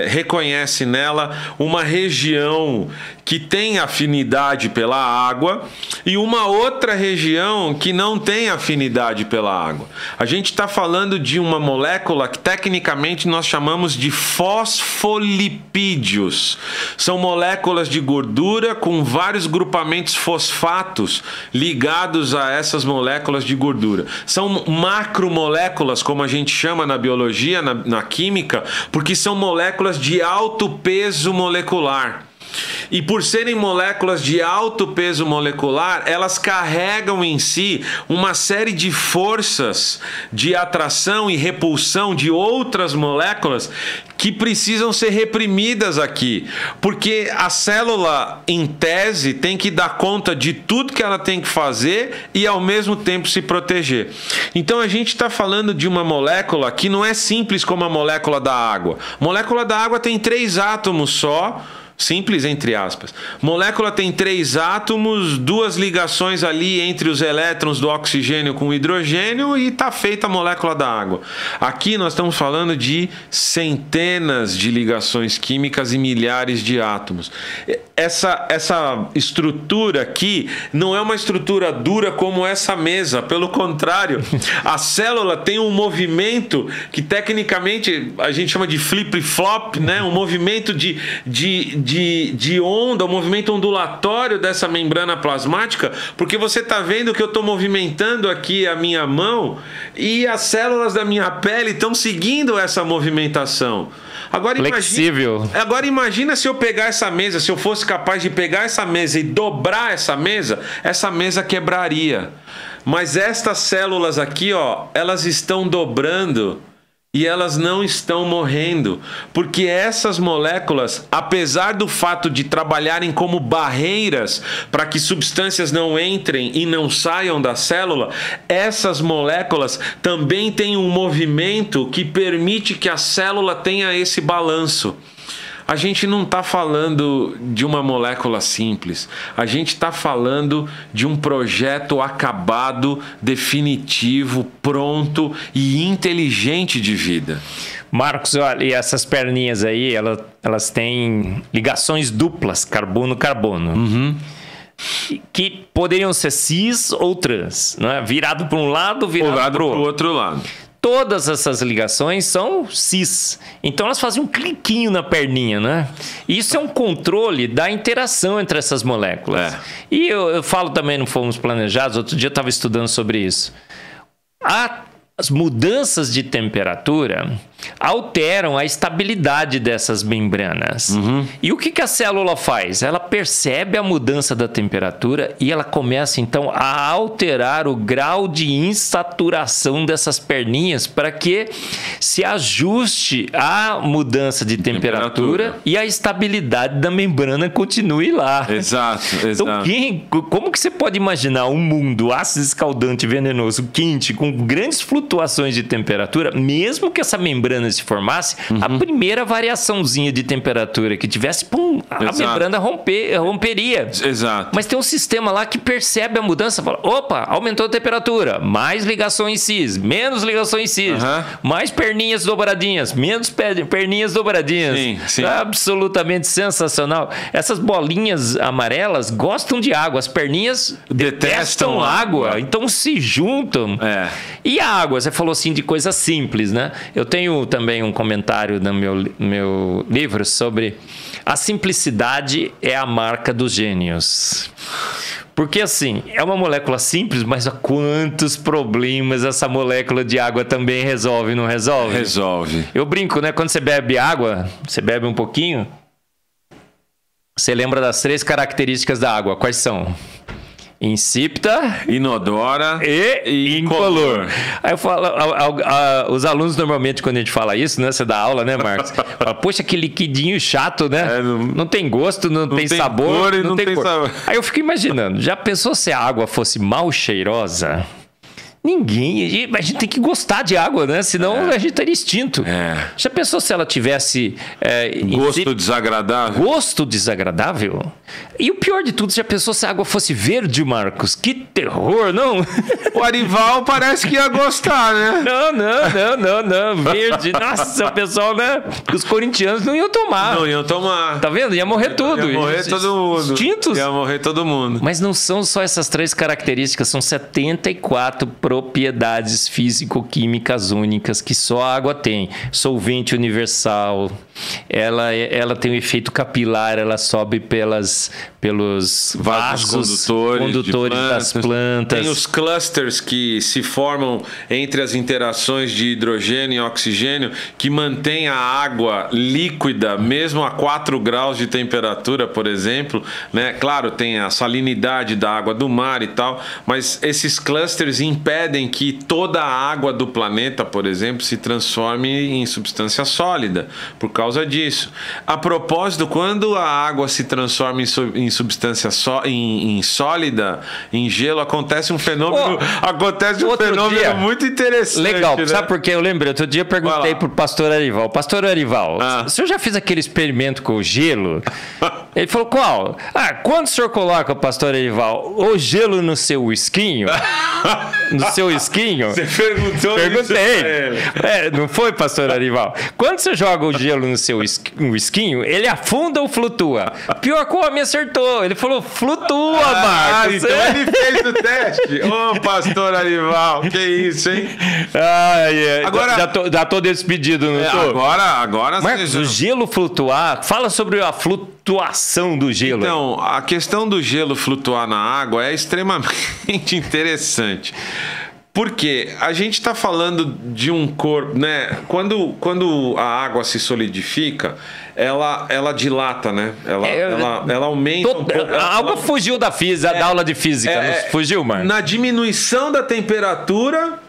Speaker 2: reconhece nela uma região que tem afinidade pela água e uma outra região que não tem afinidade pela água. A gente está falando de uma molécula que tecnicamente nós chamamos de fosfolipídios. São moléculas de gordura com vários grupamentos fosfatos ligados a essas moléculas de gordura. São macromoléculas, como a gente chama na biologia, na química, porque são moléculas de alto peso molecular. E por serem moléculas de alto peso molecular, elas carregam em si uma série de forças de atração e repulsão de outras moléculas que precisam ser reprimidas aqui, porque a célula, em tese, tem que dar conta de tudo que ela tem que fazer e ao mesmo tempo se proteger. Então a gente está falando de uma molécula que não é simples como a molécula da água. A molécula da água tem 3 átomos só. Simples, entre aspas. Molécula tem 3 átomos, 2 ligações ali entre os elétrons do oxigênio com o hidrogênio e está feita a molécula da água. Aqui nós estamos falando de centenas de ligações químicas e milhares de átomos. Essa estrutura aqui não é uma estrutura dura como essa mesa. Pelo contrário, a célula tem um movimento que tecnicamente a gente chama de flip-flop, né? Um movimento de onda, um movimento ondulatório dessa membrana plasmática, porque você está vendo que eu estou movimentando aqui a minha mão e as células da minha pele estão seguindo essa movimentação. Agora imagina se eu pegar essa mesa, se eu fosse capaz de pegar essa mesa e dobrar essa mesa quebraria. Mas estas células aqui, ó, elas estão dobrando e elas não estão morrendo, porque essas moléculas, apesar do fato de trabalharem como barreiras para que substâncias não entrem e não saiam da célula, essas moléculas também têm um movimento que permite que a célula tenha esse balanço. a gente não está falando de uma molécula simples. A gente está falando de um projeto acabado, definitivo, pronto e inteligente de vida.
Speaker 1: Marcos, olha, e essas perninhas aí, elas têm ligações duplas, carbono-carbono. Que poderiam ser cis ou trans, não é? Virado para um lado, virado para o
Speaker 2: outro lado.
Speaker 1: Todas essas ligações são cis. Então elas fazem um cliquinho na perninha, né? Isso é um controle da interação entre essas moléculas. E eu falo também, não fomos planejados, outro dia eu estava estudando sobre isso. As mudanças de temperatura alteram a estabilidade dessas membranas. E o que a célula faz? Ela percebe a mudança da temperatura e ela começa, então, a alterar o grau de insaturação dessas perninhas para que se ajuste à mudança de temperatura e a estabilidade da membrana continue lá.
Speaker 2: Exato.
Speaker 1: Então, como que você pode imaginar um mundo ácido, escaldante, venenoso, quente, com grandes flutuações de temperatura, mesmo que essa membrana se formasse, a primeira variaçãozinha de temperatura que tivesse, a membrana romperia.
Speaker 2: Exato.
Speaker 1: Mas tem um sistema lá que percebe a mudança, fala, opa, aumentou a temperatura, mais ligações cis, menos ligações cis, mais perninhas dobradinhas, menos perninhas dobradinhas.
Speaker 2: Sim.
Speaker 1: É absolutamente sensacional. Essas bolinhas amarelas gostam de água, as perninhas detestam água, então se juntam. E a água, você falou assim de coisas simples, né? Eu tenho também um comentário no meu livro sobre a simplicidade é a marca dos gênios. Porque assim, é uma molécula simples, mas quantos problemas essa molécula de água também resolve, não resolve?
Speaker 2: Resolve.
Speaker 1: Eu brinco, né? Quando você bebe água, você bebe um pouquinho, você lembra das 3 características da água. Quais são? Insípida,
Speaker 2: inodora
Speaker 1: e incolor. Aí eu falo, os alunos normalmente quando a gente fala isso, né, você dá aula, né, Marcos? Fala, poxa, que liquidinho chato, né? Não tem gosto, não tem sabor, não tem cor. Sabor. Aí eu fico imaginando, já pensou se a água fosse mal cheirosa? Ninguém. A gente tem que gostar de água, né? Senão a gente estaria extinto. Já pensou se ela tivesse...
Speaker 2: gosto desagradável?
Speaker 1: Gosto desagradável? E o pior de tudo, já pensou se a água fosse verde, Marcos? Que terror, não?
Speaker 2: O Arival parece que ia gostar, né?
Speaker 1: Não. Verde. Nossa, o pessoal, né? Os corintianos não iam tomar.
Speaker 2: Não iam tomar.
Speaker 1: Tá vendo? Ia morrer tudo.
Speaker 2: Ia morrer todo mundo.
Speaker 1: Extintos.
Speaker 2: Ia morrer todo mundo.
Speaker 1: Mas não são só essas 3 características, são 74 propriedades físico-químicas únicas que só a água tem. Solvente universal, ela tem um efeito capilar, ela sobe pelos vasos condutores das plantas.
Speaker 2: Tem os clusters que se formam entre as interações de hidrogênio e oxigênio que mantém a água líquida, mesmo a 4 graus de temperatura, por exemplo, né? Claro, tem a salinidade da água do mar e tal, mas esses clusters impedem que toda a água do planeta, por exemplo, se transforme em substância sólida por causa disso. A propósito, quando a água se transforma em substância em sólida, em gelo, acontece um fenômeno, muito interessante.
Speaker 1: Legal,
Speaker 2: né?
Speaker 1: Sabe por quê? Eu lembrei, outro dia eu perguntei pro pastor Arival. Pastor Arival, o senhor já fez aquele experimento com o gelo? Ele falou, qual? Quando o senhor coloca, pastor Arival, o gelo no seu whiskinho? No seu esquinho?
Speaker 2: Você perguntou?
Speaker 1: Perguntei. Não foi, pastor Arival? Quando você joga o gelo no seu esquinho, ele afunda ou flutua? Pior que o homem acertou. Ele falou, flutua, Marcos.
Speaker 2: Então ele fez o teste. Ô, pastor Arival, que isso, hein?
Speaker 1: Agora, já tô despedido, não tô?
Speaker 2: Agora
Speaker 1: Marcos, o gelo flutuar, fala sobre a flutuação do gelo.
Speaker 2: Então, a questão do gelo flutuar na água é extremamente interessante. Porque a gente está falando de um corpo, né? Quando a água se solidifica, ela dilata, né? Ela aumenta um pouco.
Speaker 1: Algo fugiu da física, da aula de física. Fugiu, Marcos?
Speaker 2: Na diminuição da temperatura,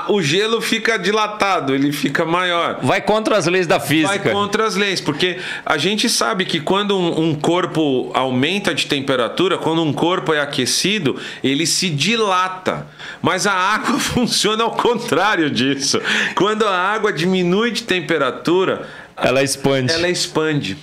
Speaker 2: o gelo fica dilatado, ele fica maior.
Speaker 1: Vai contra as leis da física.
Speaker 2: Vai contra as leis, porque a gente sabe que quando um corpo aumenta de temperatura, quando um corpo é aquecido, ele se dilata. Mas a água funciona ao contrário disso. Quando a água diminui de temperatura,
Speaker 1: ela expande.
Speaker 2: Ela expande.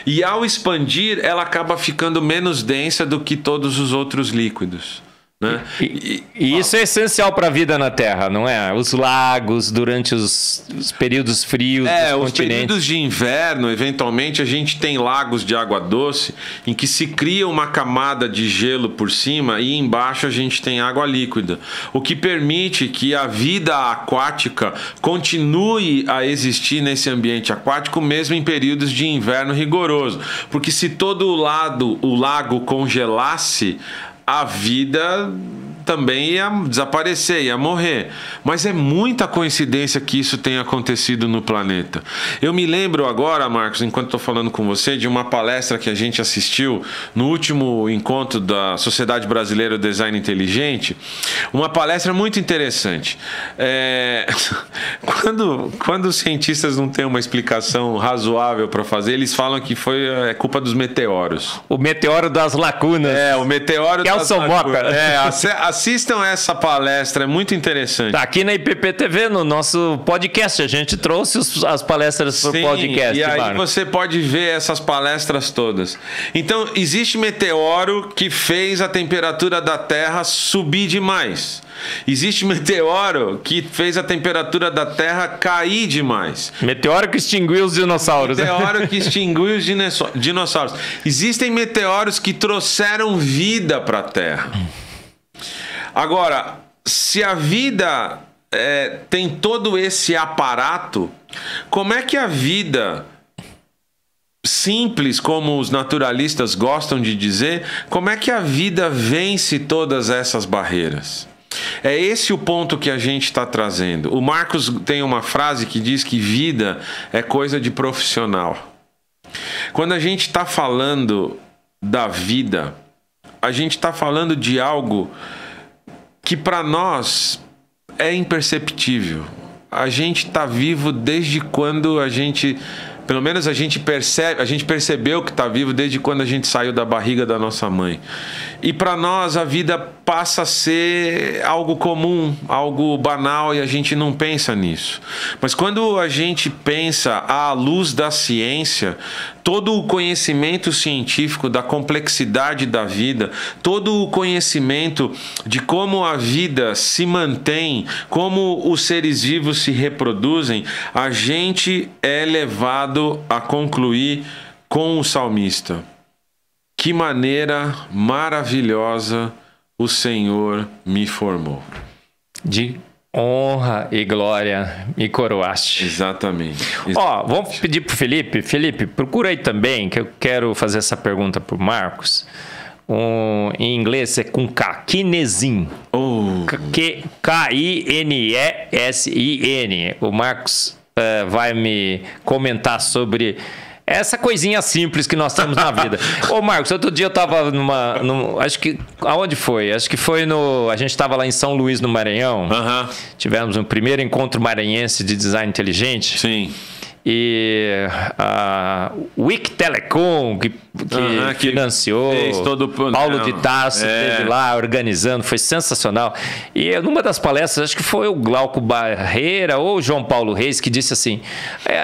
Speaker 2: E ao expandir, ela acaba ficando menos densa do que todos os outros líquidos. Né?
Speaker 1: E isso é essencial para a vida na Terra, não é? Os lagos durante os períodos frios dos
Speaker 2: os
Speaker 1: continentes.
Speaker 2: períodos de inverno, eventualmente, a gente tem lagos de água doce em que se cria uma camada de gelo por cima e embaixo a gente tem água líquida, o que permite que a vida aquática continue a existir nesse ambiente aquático mesmo em períodos de inverno rigoroso, porque se todo o lago congelasse, a vida também ia desaparecer, ia morrer. Mas é muita coincidência que isso tenha acontecido no planeta. Eu me lembro agora, Marcos, enquanto estou falando com você, de uma palestra que a gente assistiu no último encontro da Sociedade Brasileira do Design Inteligente. Uma palestra muito interessante. Quando os cientistas não têm uma explicação razoável para fazer, eles falam que foi culpa dos meteoros.
Speaker 1: O meteoro das lacunas.
Speaker 2: O meteoro das lacunas. Assistam essa palestra, é muito interessante.
Speaker 1: Tá aqui na IPP-TV, no nosso podcast. A gente trouxe as palestras para o podcast.
Speaker 2: E aí você pode ver essas palestras todas. Então, existe meteoro que fez a temperatura da Terra subir demais. Existe meteoro que fez a temperatura da Terra cair demais.
Speaker 1: Meteoro que extinguiu os dinossauros.
Speaker 2: Meteoro que extinguiu os dinossauros. Existem meteoros que trouxeram vida para a Terra. Agora, se a vida tem todo esse aparato, como é que a vida simples, como os naturalistas gostam de dizer, como é que a vida vence todas essas barreiras? É esse o ponto que a gente está trazendo. O Marcos tem uma frase que diz que vida é coisa de profissional. Quando a gente está falando da vida, a gente está falando de algo que para nós é imperceptível. A gente está vivo desde quando pelo menos a gente percebeu que está vivo desde quando a gente saiu da barriga da nossa mãe. E para nós a vida passa a ser algo comum, algo banal, e a gente não pensa nisso. Mas quando a gente pensa à luz da ciência, todo o conhecimento científico da complexidade da vida, todo o conhecimento de como a vida se mantém, como os seres vivos se reproduzem, a gente é levado a concluir com o salmista: que maneira maravilhosa o Senhor me formou.
Speaker 1: De honra e glória me coroaste.
Speaker 2: Exatamente.
Speaker 1: Vamos pedir pro Felipe. Felipe, procura aí também, que eu quero fazer essa pergunta pro Marcos. Em inglês é com K, Kinesin. K-I-N-E-S-I-N. O Marcos vai me comentar sobre essa coisinha simples que nós temos na vida. Ô Marcos, outro dia eu tava acho que, aonde foi? Acho que foi a gente tava lá em São Luís, no Maranhão. Tivemos um primeiro encontro maranhense de design inteligente.
Speaker 2: Sim.
Speaker 1: E a Wic Telecom, que financiou, Paulo de Tarso esteve lá organizando, foi sensacional. E numa das palestras, acho que foi o Glauco Barreira ou o João Paulo Reis, que disse assim: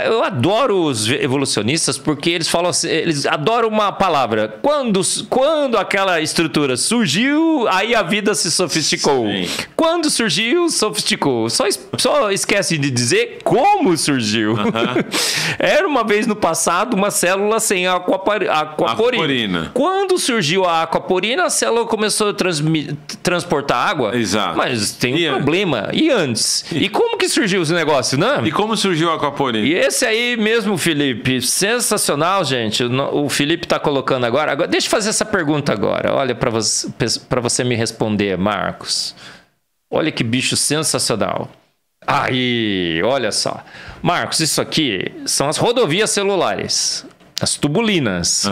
Speaker 1: eu adoro os evolucionistas porque eles falam assim, eles adoram uma palavra. Quando aquela estrutura surgiu, aí a vida se sofisticou. Sim. Quando surgiu, sofisticou. Só esquece de dizer como surgiu. Era uma vez no passado uma célula sem aquaporina. Quando surgiu a aquaporina, a célula começou a transportar água.
Speaker 2: Exato.
Speaker 1: Mas tem um problema. E antes? E como que surgiu esse negócio, né?
Speaker 2: E como surgiu a aquaporina?
Speaker 1: E esse aí mesmo, Felipe, sensacional, gente. O Felipe está colocando agora. Deixa eu fazer essa pergunta agora. Olha, para você me responder, Marcos. Olha que bicho sensacional. Aí, olha só. Marcos, isso aqui são as rodovias celulares, as tubulinas.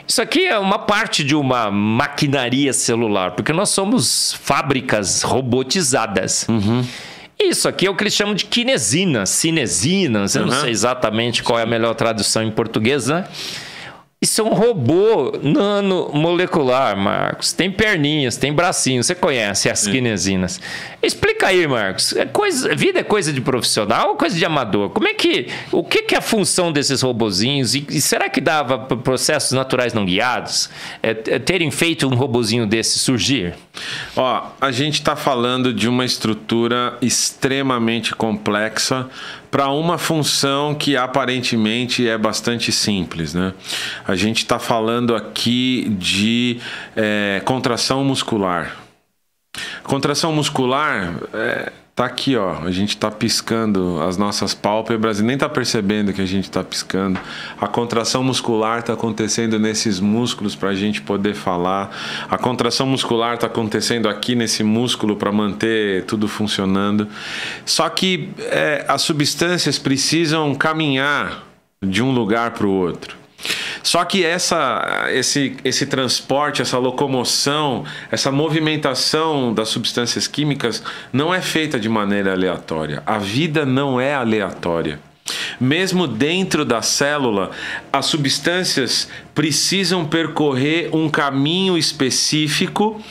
Speaker 1: Isso aqui é uma parte de uma maquinaria celular, porque nós somos fábricas robotizadas. Isso aqui é o que eles chamam de cinesinas. Eu não sei exatamente qual é a melhor tradução em português, né? Isso é um robô nanomolecular, Marcos. Tem perninhas, tem bracinhos. Você conhece as kinesinas. Explica aí, Marcos. Vida é coisa de profissional ou coisa de amador? O que é a função desses robozinhos? E será que dava para processos naturais não guiados terem feito um robozinho desse surgir?
Speaker 2: Ó, a gente está falando de uma estrutura extremamente complexa para uma função que aparentemente é bastante simples, né? A gente está falando aqui de contração muscular. Contração muscular tá aqui, ó. A gente está piscando as nossas pálpebras e nem está percebendo que a gente está piscando. A contração muscular está acontecendo nesses músculos para a gente poder falar. A contração muscular está acontecendo aqui nesse músculo para manter tudo funcionando. Só que as substâncias precisam caminhar de um lugar para o outro. Só que esse transporte, essa locomoção, essa movimentação das substâncias químicas não é feita de maneira aleatória. A vida não é aleatória. Mesmo dentro da célula, as substâncias precisam percorrer um caminho específico,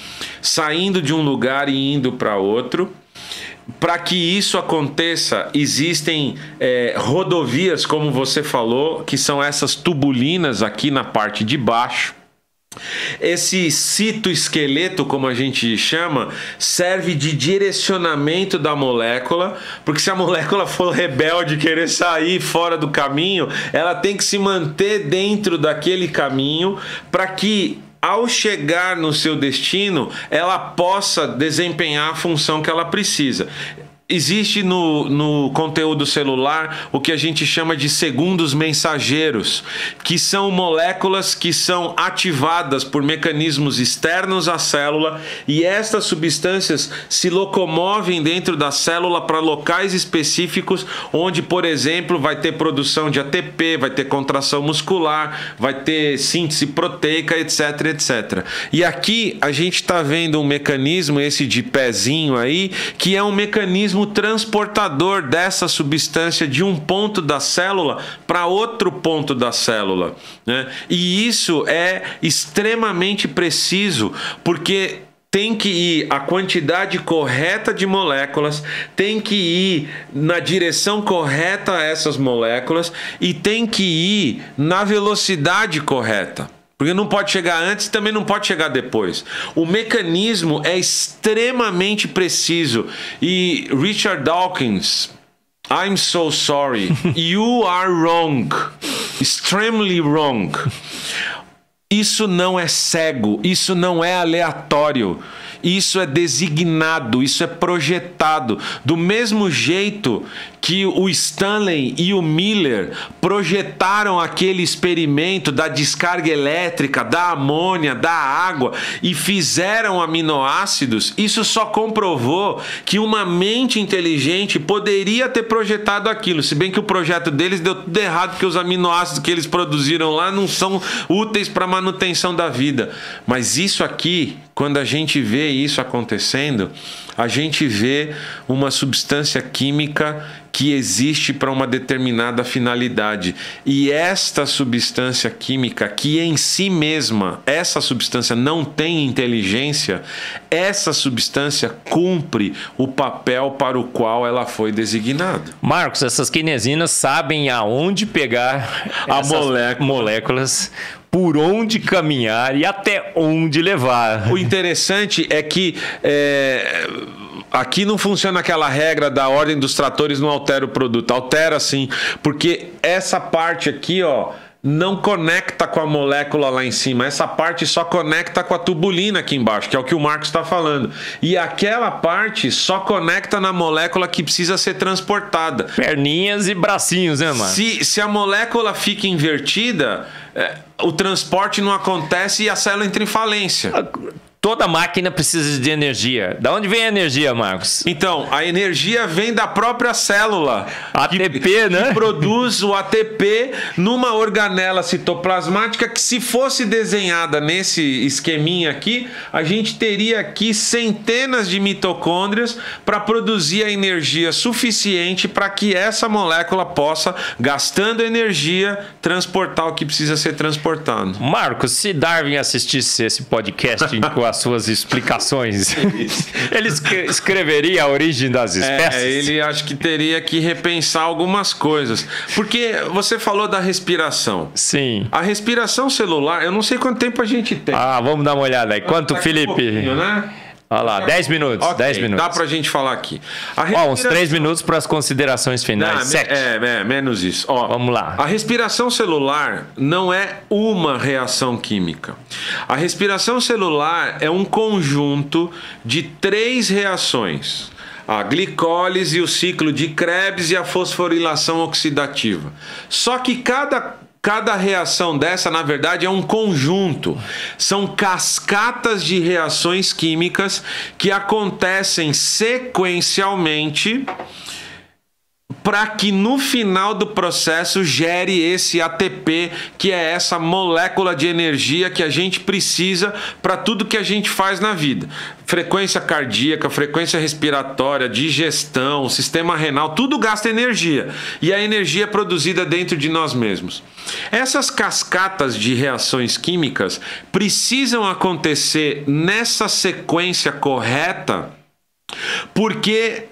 Speaker 2: saindo de um lugar e indo para outro. Para que isso aconteça, existem rodovias, como você falou, que são essas tubulinas aqui na parte de baixo. Esse citoesqueleto, como a gente chama, serve de direcionamento da molécula, porque se a molécula for rebelde e querer sair fora do caminho, ela tem que se manter dentro daquele caminho para que, ao chegar no seu destino, ela possa desempenhar a função que ela precisa. Existe no conteúdo celular o que a gente chama de segundos mensageiros, que são moléculas que são ativadas por mecanismos externos à célula, e estas substâncias se locomovem dentro da célula para locais específicos, onde, por exemplo, vai ter produção de ATP, vai ter contração muscular, vai ter síntese proteica, etc, etc. E aqui a gente está vendo um mecanismo, esse de pezinho aí, que é um mecanismo transportador dessa substância de um ponto da célula para outro ponto da célula, né? E isso é extremamente preciso, porque tem que ir a quantidade correta de moléculas, tem que ir na direção correta a essas moléculas e tem que ir na velocidade correta. Porque não pode chegar antes e também não pode chegar depois. O mecanismo é extremamente preciso. E Richard Dawkins, I'm so sorry. You are wrong. Extremely wrong. Isso não é cego, isso não é aleatório. Isso é designado, isso é projetado. Do mesmo jeito que o Stanley e o Miller projetaram aquele experimento da descarga elétrica, da amônia, da água e fizeram aminoácidos, isso só comprovou que uma mente inteligente poderia ter projetado aquilo, se bem que o projeto deles deu tudo errado, porque os aminoácidos que eles produziram lá não são úteis para a manutenção da vida. Mas isso aqui, quando a gente vê isso acontecendo, a gente vê uma substância química que existe para uma determinada finalidade. E esta substância química, que em si mesma, essa substância não tem inteligência, essa substância cumpre o papel para o qual ela foi designada.
Speaker 1: Marcos, essas kinesinas sabem aonde pegar essas moléculas, por onde caminhar e até onde levar.
Speaker 2: O interessante é que aqui não funciona aquela regra da ordem dos tratores não altera o produto. Altera sim, porque essa parte aqui, ó, não conecta com a molécula lá em cima. Essa parte só conecta com a tubulina aqui embaixo, que é o que o Marcos está falando. E aquela parte só conecta na molécula que precisa ser transportada.
Speaker 1: Perninhas e bracinhos, né, Marcos?
Speaker 2: Se a molécula fica invertida, o transporte não acontece e a célula entra em falência.
Speaker 1: Toda máquina precisa de energia. Da onde vem a energia, Marcos?
Speaker 2: Então, a energia vem da própria célula.
Speaker 1: ATP, né?
Speaker 2: Que produz o ATP numa organela citoplasmática que, se fosse desenhada nesse esqueminha aqui, a gente teria aqui centenas de mitocôndrias para produzir a energia suficiente para que essa molécula possa, gastando energia, transportar o que precisa ser transportado.
Speaker 1: Marcos, se Darwin assistisse esse podcast com as suas explicações, ele escreveria a origem das espécies?
Speaker 2: Ele acho que teria que repensar algumas coisas. Porque você falou da respiração.
Speaker 1: Sim.
Speaker 2: A respiração celular, eu não sei quanto tempo a gente tem.
Speaker 1: Vamos dar uma olhada aí. Quanto, Felipe?
Speaker 2: Né?
Speaker 1: Olha lá, 10 minutos.
Speaker 2: Okay,
Speaker 1: 10 minutos.
Speaker 2: Dá pra gente falar aqui.
Speaker 1: Uns 3 minutos para as considerações finais. 7.
Speaker 2: Menos isso.
Speaker 1: Vamos lá.
Speaker 2: A respiração celular não é uma reação química. A respiração celular é um conjunto de 3 reações. A glicólise, o ciclo de Krebs e a fosforilação oxidativa. Só que cada reação dessa, na verdade, é um conjunto. São cascatas de reações químicas que acontecem sequencialmente para que no final do processo gere esse ATP, que é essa molécula de energia que a gente precisa para tudo que a gente faz na vida. Frequência cardíaca, frequência respiratória, digestão, sistema renal, tudo gasta energia. E a energia é produzida dentro de nós mesmos. Essas cascatas de reações químicas precisam acontecer nessa sequência correta, porque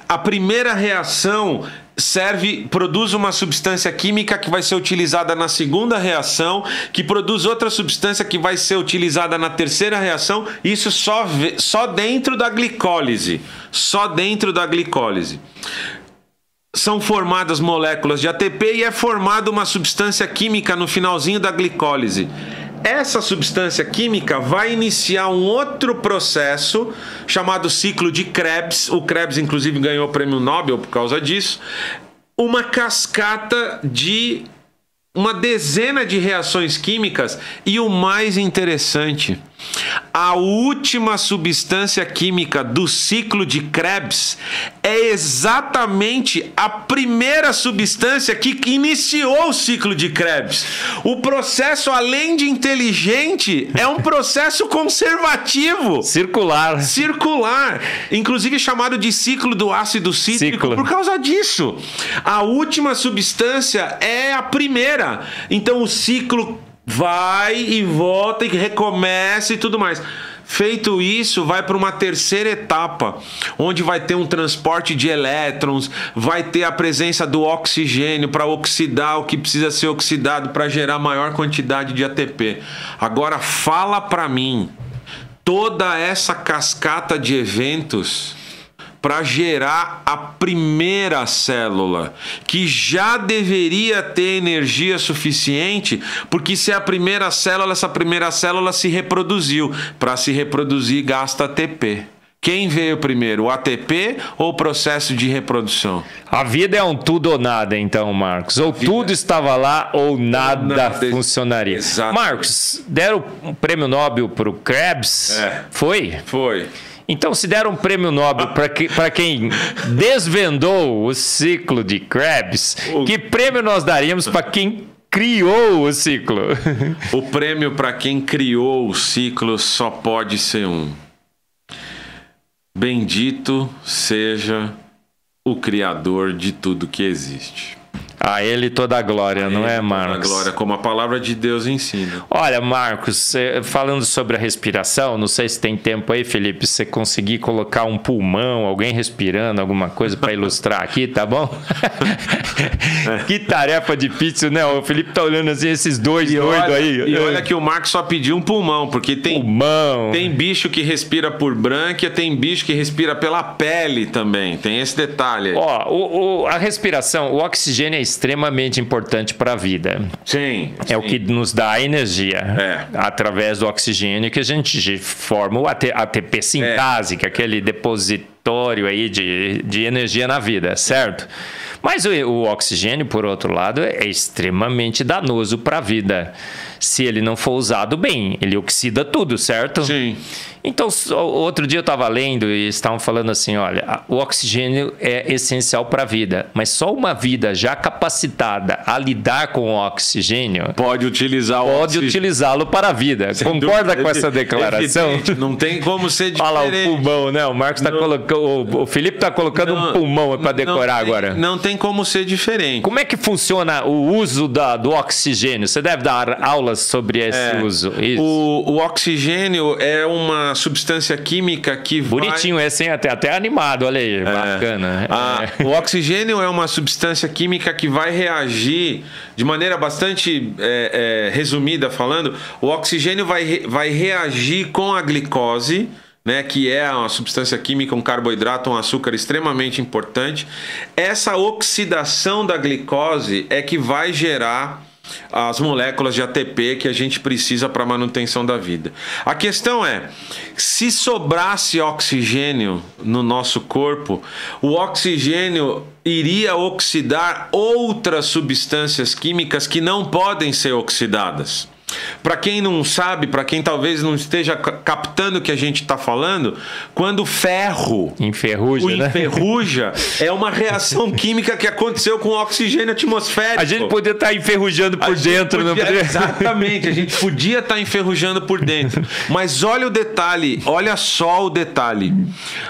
Speaker 2: a primeira reação produz uma substância química que vai ser utilizada na segunda reação, que produz outra substância que vai ser utilizada na terceira reação, isso só dentro da glicólise. Só dentro da glicólise. São formadas moléculas de ATP e é formada uma substância química no finalzinho da glicólise. Essa substância química vai iniciar um outro processo chamado ciclo de Krebs. O Krebs, inclusive, ganhou o prêmio Nobel por causa disso. Uma cascata de uma dezena de reações químicas. E o mais interessante, a última substância química do ciclo de Krebs é exatamente a primeira substância que iniciou o ciclo de Krebs. O processo, além de inteligente, é um processo conservativo.
Speaker 1: Circular.
Speaker 2: Inclusive chamado de ciclo do ácido cítrico por causa disso. A última substância é a primeira. Então o ciclo vai e volta e recomeça e tudo mais. Feito isso, vai para uma terceira etapa, onde vai ter um transporte de elétrons, vai ter a presença do oxigênio para oxidar o que precisa ser oxidado para gerar maior quantidade de ATP. Agora fala para mim, toda essa cascata de eventos para gerar a primeira célula, que já deveria ter energia suficiente, porque se é a primeira célula, essa primeira célula se reproduziu. Para se reproduzir, gasta ATP. Quem veio primeiro, o ATP ou o processo de reprodução?
Speaker 1: A vida é um tudo ou nada, então, Marcos. Ou tudo estava lá ou nada funcionaria.
Speaker 2: Exato.
Speaker 1: Marcos, deram um prêmio Nobel para o Krebs? Foi?
Speaker 2: Foi.
Speaker 1: Então, se deram um prêmio Nobel para quem desvendou o ciclo de Krebs, que prêmio nós daríamos para quem criou o ciclo?
Speaker 2: O prêmio para quem criou o ciclo só pode ser um. Bendito seja o Criador de tudo que existe.
Speaker 1: A ele toda a glória, não é, Marcos?
Speaker 2: Toda a glória, como a palavra de Deus ensina.
Speaker 1: Olha, Marcos, falando sobre a respiração, não sei se tem tempo aí, Felipe, se você conseguir colocar um pulmão, alguém respirando, alguma coisa para ilustrar aqui, tá bom? Que tarefa difícil, né? O Felipe tá olhando assim, esses dois doidos aí.
Speaker 2: E olha que o Marcos só pediu um pulmão, porque tem bicho que respira por brânquia, tem bicho que respira pela pele também, tem esse detalhe aí.
Speaker 1: A respiração, o oxigênio é extremamente importante para a vida.
Speaker 2: Sim.
Speaker 1: É o que nos dá a energia. Através do oxigênio que a gente forma o ATP sintase, que é aquele depositório aí de energia na vida, certo? Mas o oxigênio, por outro lado, é extremamente danoso para a vida. se ele não for usado bem. Ele oxida tudo, certo?
Speaker 2: Sim.
Speaker 1: Então, outro dia eu estava lendo e estavam falando assim, olha, o oxigênio é essencial para a vida, mas só uma vida já capacitada a lidar com o oxigênio
Speaker 2: pode
Speaker 1: utilizá-lo para a vida. Concorda com essa declaração?
Speaker 2: Não tem como ser diferente.
Speaker 1: Olha lá o pulmão, né? O Marcos está colocando, o Felipe está colocando um pulmão para decorar agora.
Speaker 2: Não tem como ser diferente.
Speaker 1: Como é que funciona o uso do oxigênio? Você deve dar aulas sobre esse uso. Isso.
Speaker 2: O oxigênio é uma substância química que
Speaker 1: bonitinho esse, hein? Até animado, olha aí, bacana.
Speaker 2: O oxigênio é uma substância química que vai reagir de maneira bastante resumida falando, o oxigênio vai reagir com a glicose, né, que é uma substância química, um carboidrato, um açúcar extremamente importante. Essa oxidação da glicose é que vai gerar as moléculas de ATP que a gente precisa para a manutenção da vida. A questão é, se sobrasse oxigênio no nosso corpo, o oxigênio iria oxidar outras substâncias químicas que não podem ser oxidadas. Para quem não sabe, para quem talvez não esteja captando o que a gente está falando, quando o ferro enferruja, é uma reação química que aconteceu com o oxigênio atmosférico.
Speaker 1: A gente podia estar enferrujando por dentro. Não podia...
Speaker 2: Exatamente, a gente podia estar enferrujando por dentro. Mas olha o detalhe, olha só o detalhe.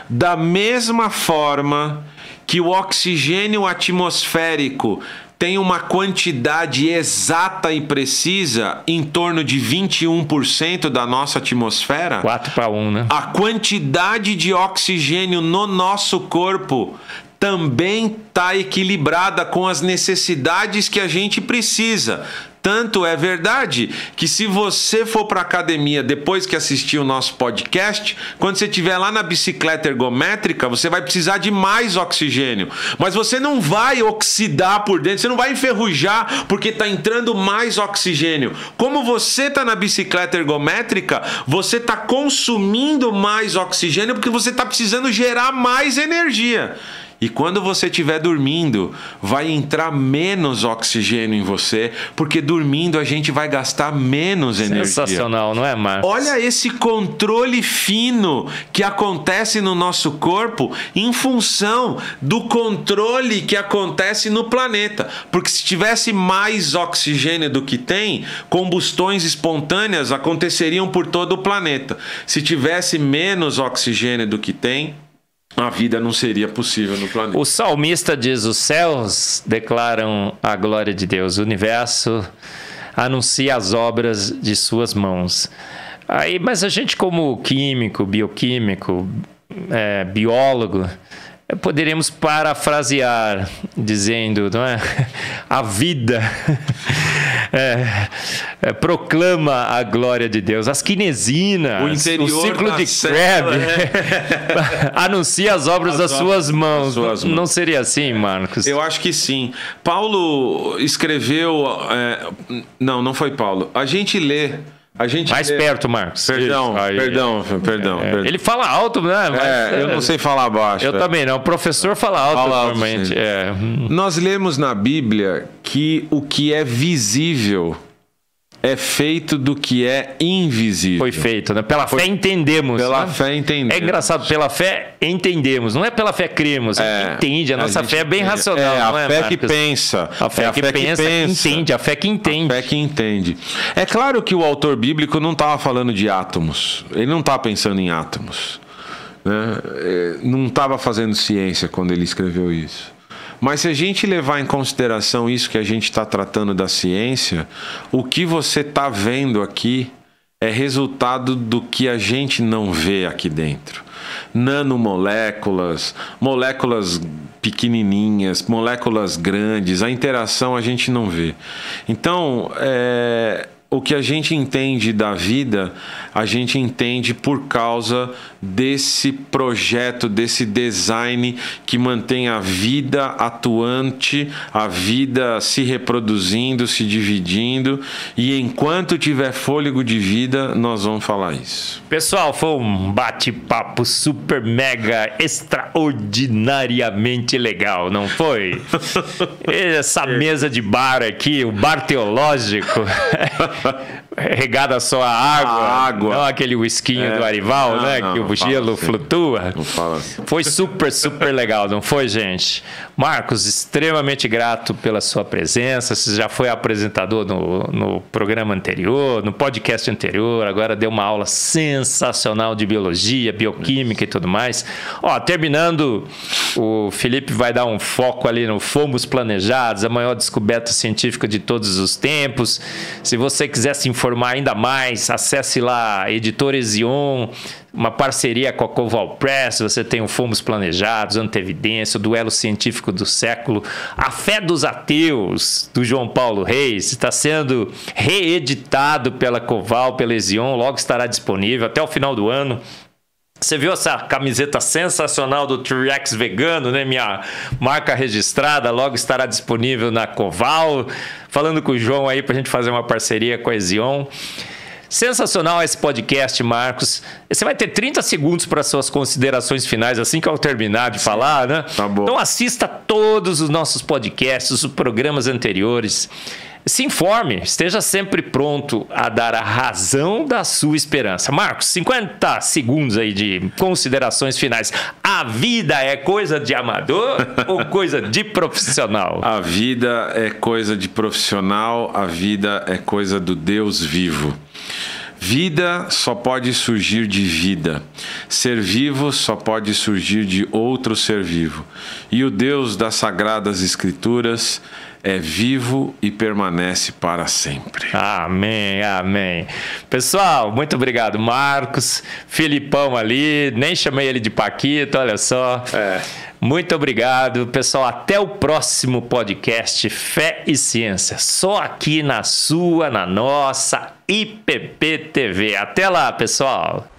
Speaker 2: Da mesma forma que o oxigênio atmosférico tem uma quantidade exata e precisa em torno de 21% da nossa atmosfera.
Speaker 1: 4:1, né?
Speaker 2: A quantidade de oxigênio no nosso corpo também está equilibrada com as necessidades que a gente precisa. Tanto é verdade que se você for para a academia depois que assistir o nosso podcast, quando você estiver lá na bicicleta ergométrica, você vai precisar de mais oxigênio. Mas você não vai oxidar por dentro, você não vai enferrujar porque está entrando mais oxigênio. Como você está na bicicleta ergométrica, você está consumindo mais oxigênio porque você está precisando gerar mais energia. E quando você estiver dormindo, vai entrar menos oxigênio em você, porque dormindo a gente vai gastar menos energia.
Speaker 1: Sensacional, não é, Marcos?
Speaker 2: Olha esse controle fino que acontece no nosso corpo em função do controle que acontece no planeta. Porque se tivesse mais oxigênio do que tem, combustões espontâneas aconteceriam por todo o planeta. Se tivesse menos oxigênio do que tem, a vida não seria possível no planeta.
Speaker 1: O salmista diz: os céus declaram a glória de Deus, o universo anuncia as obras de suas mãos. Aí, mas a gente, como químico, bioquímico, biólogo, poderíamos parafrasear dizendo, não é? A vida proclama a glória de Deus. As quinesinas, o ciclo de Krebs anuncia as obras das suas mãos. Não seria assim, Marcos?
Speaker 2: Eu acho que sim. Paulo escreveu... não foi Paulo. A gente lê...
Speaker 1: Mais perto, Marcos.
Speaker 2: Perdão.
Speaker 1: Ele fala alto, né?
Speaker 2: Eu não sei falar baixo.
Speaker 1: Eu também não. O professor fala alto normalmente.
Speaker 2: Nós lemos na Bíblia que o que é visível é feito do que é invisível.
Speaker 1: Foi feito, né? Pela fé entendemos.
Speaker 2: Pela fé entendemos.
Speaker 1: É engraçado, pela fé entendemos. Não é pela fé cremos. A gente entende. A nossa fé é bem racional.
Speaker 2: A fé que pensa.
Speaker 1: A fé que pensa, entende. A fé que entende.
Speaker 2: A fé que entende. É claro que o autor bíblico não estava falando de átomos. Ele não estava pensando em átomos, né? Não estava fazendo ciência quando ele escreveu isso. Mas se a gente levar em consideração isso que a gente está tratando da ciência, o que você está vendo aqui é resultado do que a gente não vê aqui dentro. Nanomoléculas, moléculas pequenininhas, moléculas grandes, a interação a gente não vê. Então, o que a gente entende da vida, a gente entende por causa desse projeto, desse design que mantém a vida atuante, a vida se reproduzindo, se dividindo, e enquanto tiver fôlego de vida, nós vamos falar isso.
Speaker 1: Pessoal, foi um bate-papo super mega extraordinariamente legal, não foi? Essa mesa de bar aqui, o bar teológico, regada só a água. Não aquele whiskinho do Arival, né? Que o gelo flutua.
Speaker 2: Não fala assim.
Speaker 1: Foi super, super legal, não foi, gente? Marcos, extremamente grato pela sua presença. Você já foi apresentador no programa anterior, no podcast anterior. Agora deu uma aula sensacional de biologia, bioquímica e tudo mais. Ó, terminando, o Felipe vai dar um foco ali no Fomos Planejados, a maior descoberta científica de todos os tempos. Se você quiser se informar ainda mais, acesse lá Editores Ion, uma parceria com a Coval Press. Você tem o Fomos Planejados, Antevidência, o Duelo Científico do Século, A Fé dos Ateus, do João Paulo Reis, está sendo reeditado pela Coval, pela Ezion, logo estará disponível até o final do ano. Você viu essa camiseta sensacional do T-Rex vegano, né? Minha marca registrada, logo estará disponível na Coval. Falando com o João aí para a gente fazer uma parceria com a Ezion. Sensacional esse podcast, Marcos. Você vai ter 30 segundos para suas considerações finais assim que eu terminar de falar, né?
Speaker 2: Tá bom.
Speaker 1: Então assista todos os nossos podcasts, os programas anteriores. Se informe, esteja sempre pronto a dar a razão da sua esperança. Marcos, 50 segundos aí de considerações finais. A vida é coisa de amador ou coisa de profissional?
Speaker 2: A vida é coisa de profissional, a vida é coisa do Deus vivo. Vida só pode surgir de vida. Ser vivo só pode surgir de outro ser vivo. E o Deus das Sagradas Escrituras é vivo e permanece para sempre.
Speaker 1: Amém, amém. Pessoal, muito obrigado, Marcos. Filipão ali, nem chamei ele de Paquito, olha só. Muito obrigado, pessoal. Até o próximo podcast Fé e Ciência. Só aqui na nossa IPP TV. Até lá, pessoal.